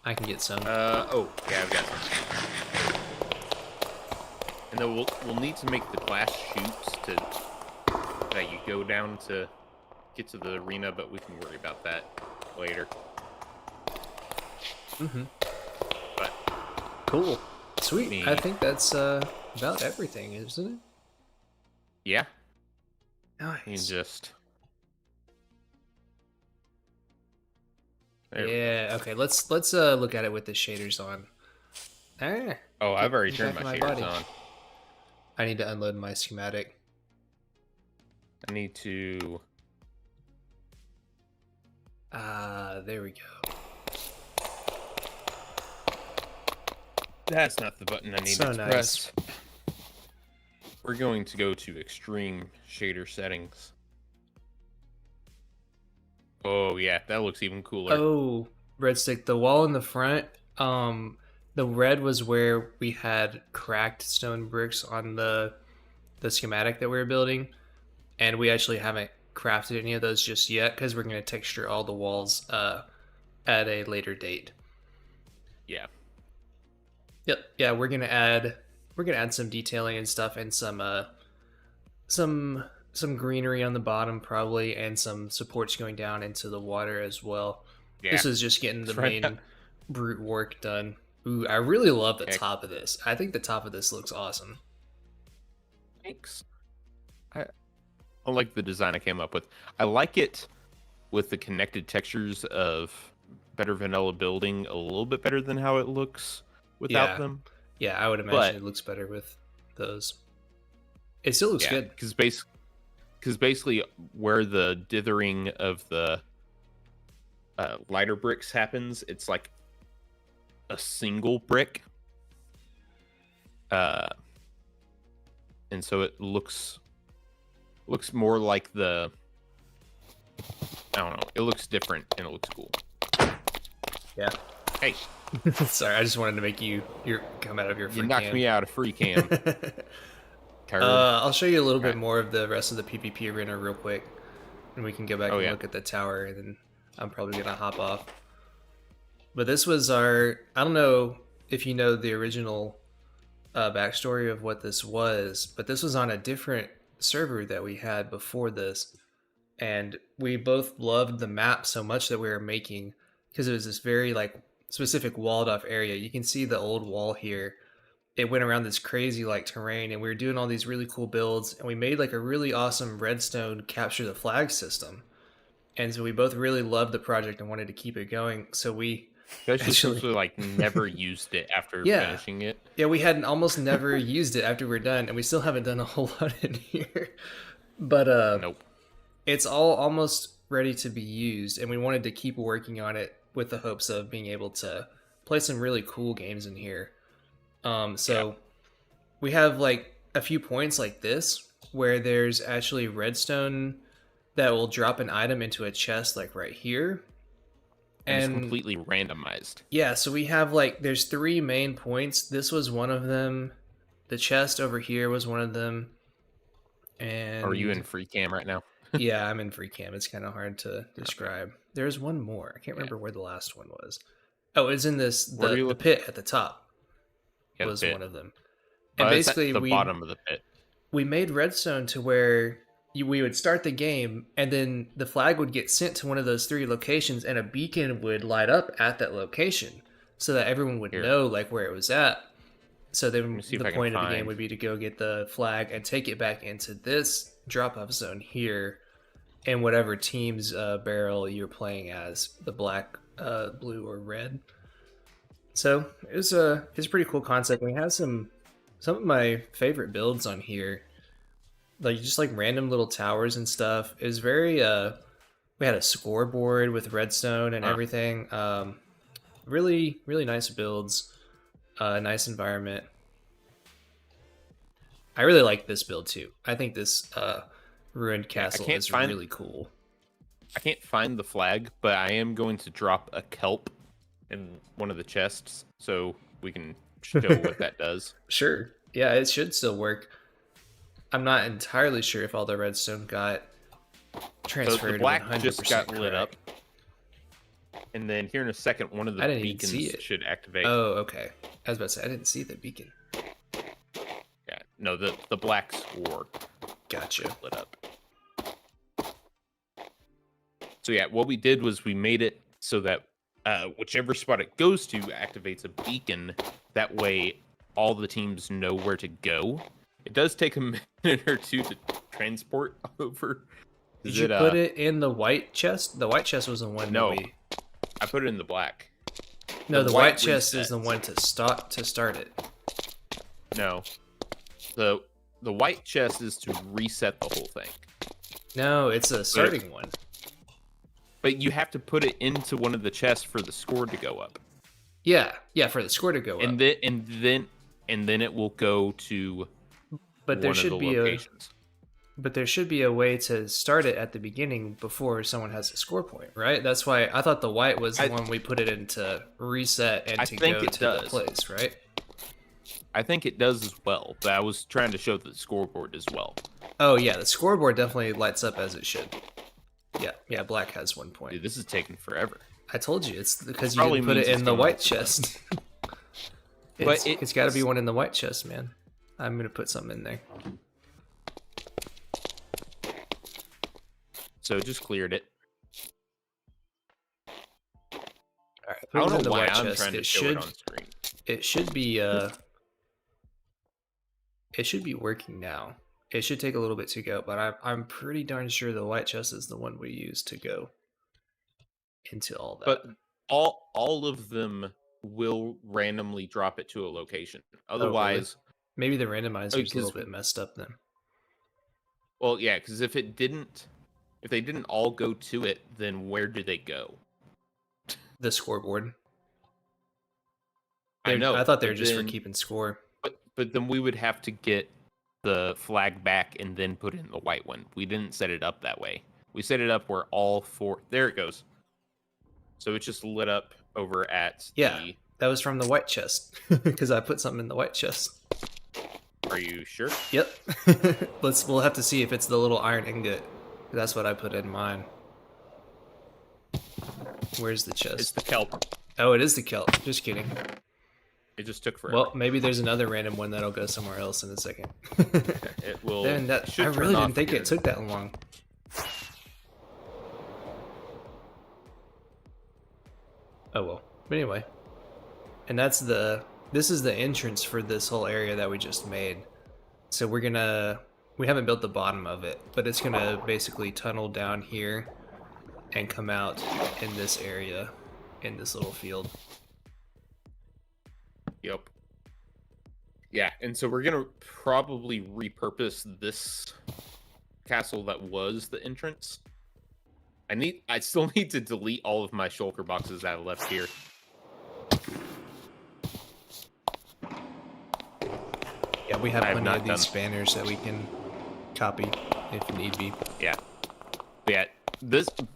I can get some. Oh, yeah, I've got some. And then we'll need to make the glass chutes that you go down to get to the arena, but we can worry about that later. Mm-hmm. But Cool. Sweet. Me. I think that's about everything, isn't it? yeah, you can Nice. just there we go. Yeah. Okay. Let's look at it with the shaders on. Ah. Oh, I've already Get turned back my in my shaders body. on. I need to unload my schematic. I need to. There we go. That's not the button I need So to nice. press. We're going to go to extreme shader settings. Oh yeah, that looks even cooler. Oh, red stick. The wall in the front. The red was where we had cracked stone bricks on the schematic that we were building, and we actually haven't crafted any of those just yet because we're going to texture all the walls at a later date. Yeah. Yep. Yeah, we're gonna add some detailing and stuff, and some greenery on the bottom probably, and some supports going down into the water as well. Yeah. This is just getting the That's right. main brute work done. Ooh, I really love the Heck. top of this. I think the top of this looks awesome. Thanks. I like the design I came up with. I like it with the connected textures of better vanilla building a little bit better than how it looks without Yeah. them. Yeah, I would imagine But- it looks better with those. It still looks good. Because basically where the dithering of the lighter bricks happens, it's like a single brick. And so it looks more like I don't know. It looks different and it looks cool. Yeah. Hey, Sorry, I just wanted to make you come out of your you free knocked cam. me out of free cam. Turd. I'll show you a little bit Right. more of the rest of the PvP arena real quick, and we can go back Oh, and yeah. look at the tower, and then I'm probably gonna hop off. But this was I don't know if you know the original backstory of what this was, but this was on a different server that we had before this, and we both loved the map so much that we were making, because it was this very like specific walled off area. You can see the old wall here. It went around this crazy like terrain, and we were doing all these really cool builds, and we made like a really awesome redstone capture the flag system. And so we both really loved the project and wanted to keep it going. So we Especially actually- since we like never used it after Yeah. finishing it. we had almost never used it after we're done, and we still haven't done a whole lot in here. But Nope. it's all almost ready to be used, and we wanted to keep working on it with the hopes of being able to play some really cool games in here. So we have like a few points like this where there's actually redstone that will drop an item into a chest, like right here. And it's completely randomized. Yeah, so we have like, there's 3 main points. This was one of them. The chest over here was one of them. And Are you in free cam right now? yeah, I'm in free cam. It's kind of hard to describe. Okay. There's one more. I can't remember where the last one was. Oh, it's in the pit at the top. Yeah, was one of them. And basically, the bottom of the pit. We made redstone to where we would start the game, and then the flag would get sent to one of those 3 locations, and a beacon would light up at that location, so that everyone would know like where it was at. So then the point of the game would be to go get the flag and take it back into this drop-off zone here, in whatever team's barrel you're playing as, the black, blue, or red. So it's a pretty cool concept. We have some of my favorite builds on here, like just like random little towers and stuff. It was very we had a scoreboard with redstone and everything. Really nice builds. Nice environment. I really like this build too. I think this ruined castle is really cool. I can't find the flag, but I am going to drop a kelp in one of the chests so we can show what that does. Sure. Yeah, it should still work. I'm not entirely sure if all the redstone got transferred. So the black just got lit up. And then here in a second, one of the beacons should activate. Oh, okay. I was about to say, I didn't see the beacon. Yeah, no, the black score. Gotcha. Lit up. So yeah, what we did was we made it so that whichever spot it goes to activates a beacon. That way, all the teams know where to go. It does take a minute or two to transport over. Did you put it in the white chest? The white chest was the one. No, I put it in the black. No, the white chest is the one to start it. No, the white chest is to reset the whole thing. No, it's a starting one. But you have to put it into one of the chests for the score to go up. Yeah, for the score to go up. And then it will go to but there should be locations. But there should be a way to start it at the beginning before someone has a score point, right? That's why I thought the white was the one we put it into reset and to go to the place, right? I think it does as well, but I was trying to show the scoreboard as well. Oh yeah, the scoreboard definitely lights up as it should. Yeah, black has 1 point. Dude, this is taking forever. I told you, it's because you didn't put it in the white chest. It's got to be one in the white chest, man. I'm going to put something in there. So just cleared it. All right, I don't know why I'm trying to show it on screen. It should be working now. It should take a little bit to go, but I'm pretty darn sure the white chest is the one we use to go into all that. But all of them will randomly drop it to a location. Otherwise, maybe the randomizer is a little bit messed up then. Well, yeah, because if they didn't all go to it, then where do they go? The scoreboard. I know. I thought they were just for keeping score. But then we would have to get the flag back and then put in the white one. We didn't set it up that way. We set it up where all 4... There it goes. So it's just lit up over at that was from the white chest. Because I put something in the white chest. Are you sure? Yep. We'll have to see if it's the little iron ingot. That's what I put in mine. Where's the chest? It's the kelp. Oh, it is the kelp. Just kidding. It just took forever. Well, maybe there's another random one that'll go somewhere else in a second. It will. I really didn't think it took that long. Oh well. But anyway. And this is the entrance for this whole area that we just made. So we haven't built the bottom of it, but it's gonna basically tunnel down here and come out in this area, in this little field. Yep. Yeah, and so we're gonna probably repurpose this castle that was the entrance. I still need to delete all of my shulker boxes that I left here. Yeah, we have plenty of these spanners that we can copy if need be. Yeah. But yeah.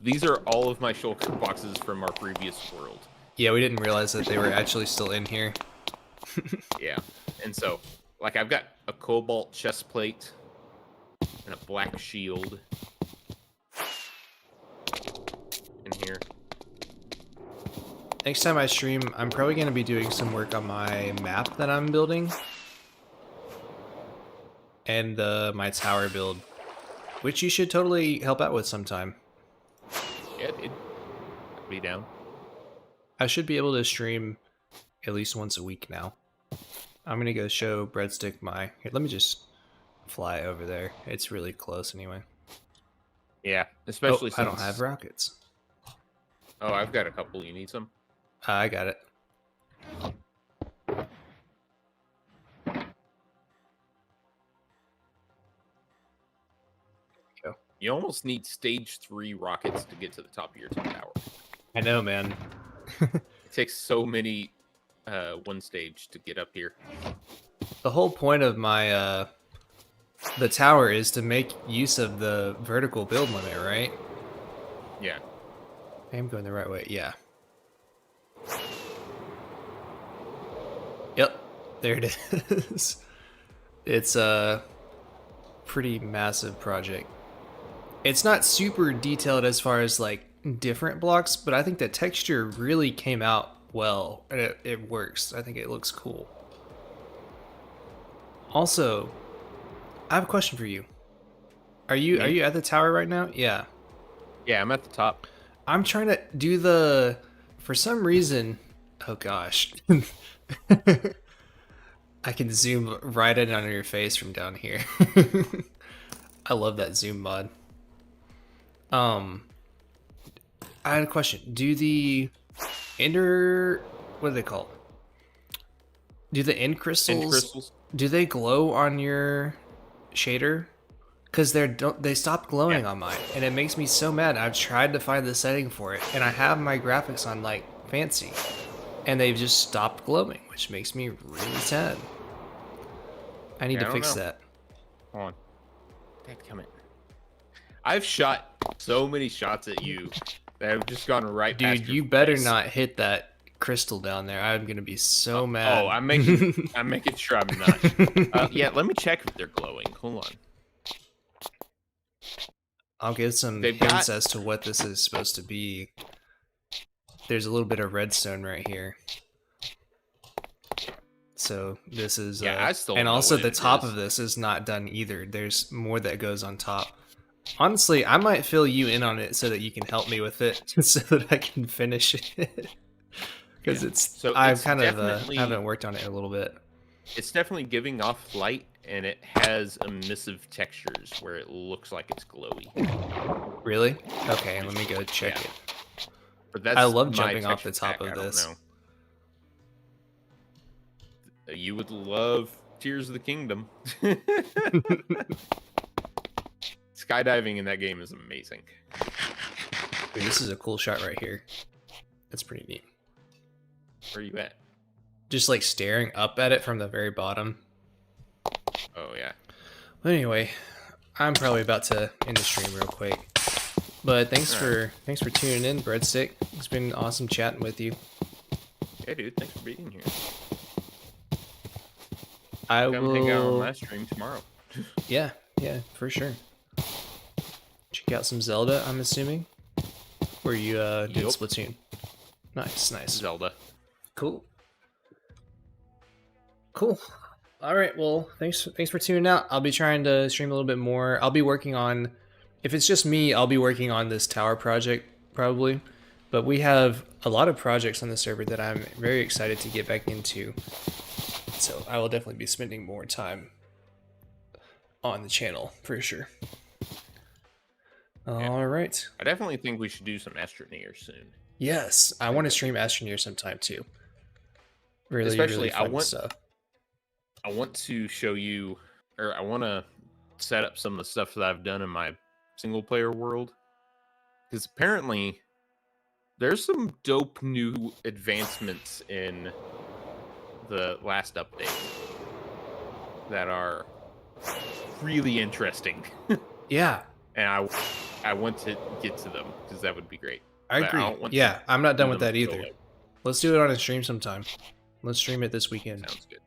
These are all of my shulker boxes from our previous world. Yeah, we didn't realize that they were actually still in here. Yeah. And so, like, I've got a cobalt chest plate and a black shield in here. Next time I stream, I'm probably going to be doing some work on my map that I'm building. And my tower build, which you should totally help out with sometime. Yeah, dude. I'd be down. I should be able to stream at least once a week now. I'm going to go show Breadstick my... Here, let me just fly over there. It's really close anyway. Yeah, especially I don't have rockets. Oh, I've got a couple. You need some? I got it. Go. You almost need stage 3 rockets to get to the top of your tower. I know, man. It takes so many one stage to get up here. The whole point of my the tower is to make use of the vertical build limit, right? Yeah. I am going the right way. Yeah. Yep. There it is. It's a pretty massive project. It's not super detailed as far as like different blocks, but I think the texture really came out well, and it works. I think it looks cool. Also, I have a question for you. Are you at the tower right now? Yeah. Yeah, I'm at the top. I'm trying to do the... For some reason... Oh gosh. I can zoom right in on your face from down here. I love that zoom mod. I had a question. Do the ender... What are they called? Do the end crystals... Do they glow on your shader? Because they stopped glowing on mine, and it makes me so mad. I've tried to find the setting for it, and I have my graphics on like fancy, and they've just stopped glowing, which makes me really sad. I need to fix that. Hold on. Dadgummit. I've shot so many shots at you that have just gone right past Dude, your you better face. not hit that crystal down there. I'm gonna be so mad. Oh, I'm making sure I'm not. Yeah, let me check if they're glowing. Hold on. I'll give some hints as to what this is supposed to be. There's a little bit of redstone right here. So this is... I still and don't know also what the it top is. of this is not done either. There's more that goes on top. Honestly, I might fill you in on it so that you can help me with it, so that I can finish it. Because I've kind of haven't worked on it a little bit. It's definitely giving off light, and it has emissive textures where it looks like it's glowy. Really? Okay, let me go check it. But that's I love my jumping off the texture top pack, of I don't this. know. You would love Tears of the Kingdom. Skydiving in that game is amazing. Dude, this is a cool shot right here. That's pretty neat. Where are you at? Just like staring up at it from the very bottom. Oh yeah. But anyway, I'm probably about to end the stream real quick. But thanks for tuning in, Breadstick. It's been awesome chatting with you. Yeah, dude. Thanks for being here. I Come will hang out on my stream tomorrow. Yeah, for sure. Check out some Zelda, I'm assuming. Where you did Splatoon. Nice. Zelda. Cool. All right, well, thanks for tuning out. I'll be trying to stream a little bit more. I'll be working on, if it's just me, I'll be working on this tower project probably. But we have a lot of projects on the server that I'm very excited to get back into. So I will definitely be spending more time on the channel for sure. All right. I definitely think we should do some Astroneer soon. Yes, I want to stream Astroneer sometime too. Really, Especially, really fun stuff. I want to show you, or I want to set up some of the stuff that I've done in my single player world. Because apparently, there's some dope new advancements in the last update that are really interesting. Yeah, And I want to get to them because that would be great. I But agree. don't want Yeah, I'm not do done with them that either. solo. Let's do it on a stream sometime. Let's stream it this weekend. Sounds good.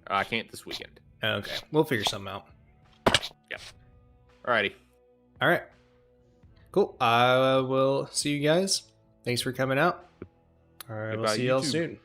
I can't this weekend. Okay, we'll figure something out. Yeah. Alrighty. All right. Cool. I will see you guys. Thanks for coming out. All right, we'll Goodbye, see y'all YouTube. soon.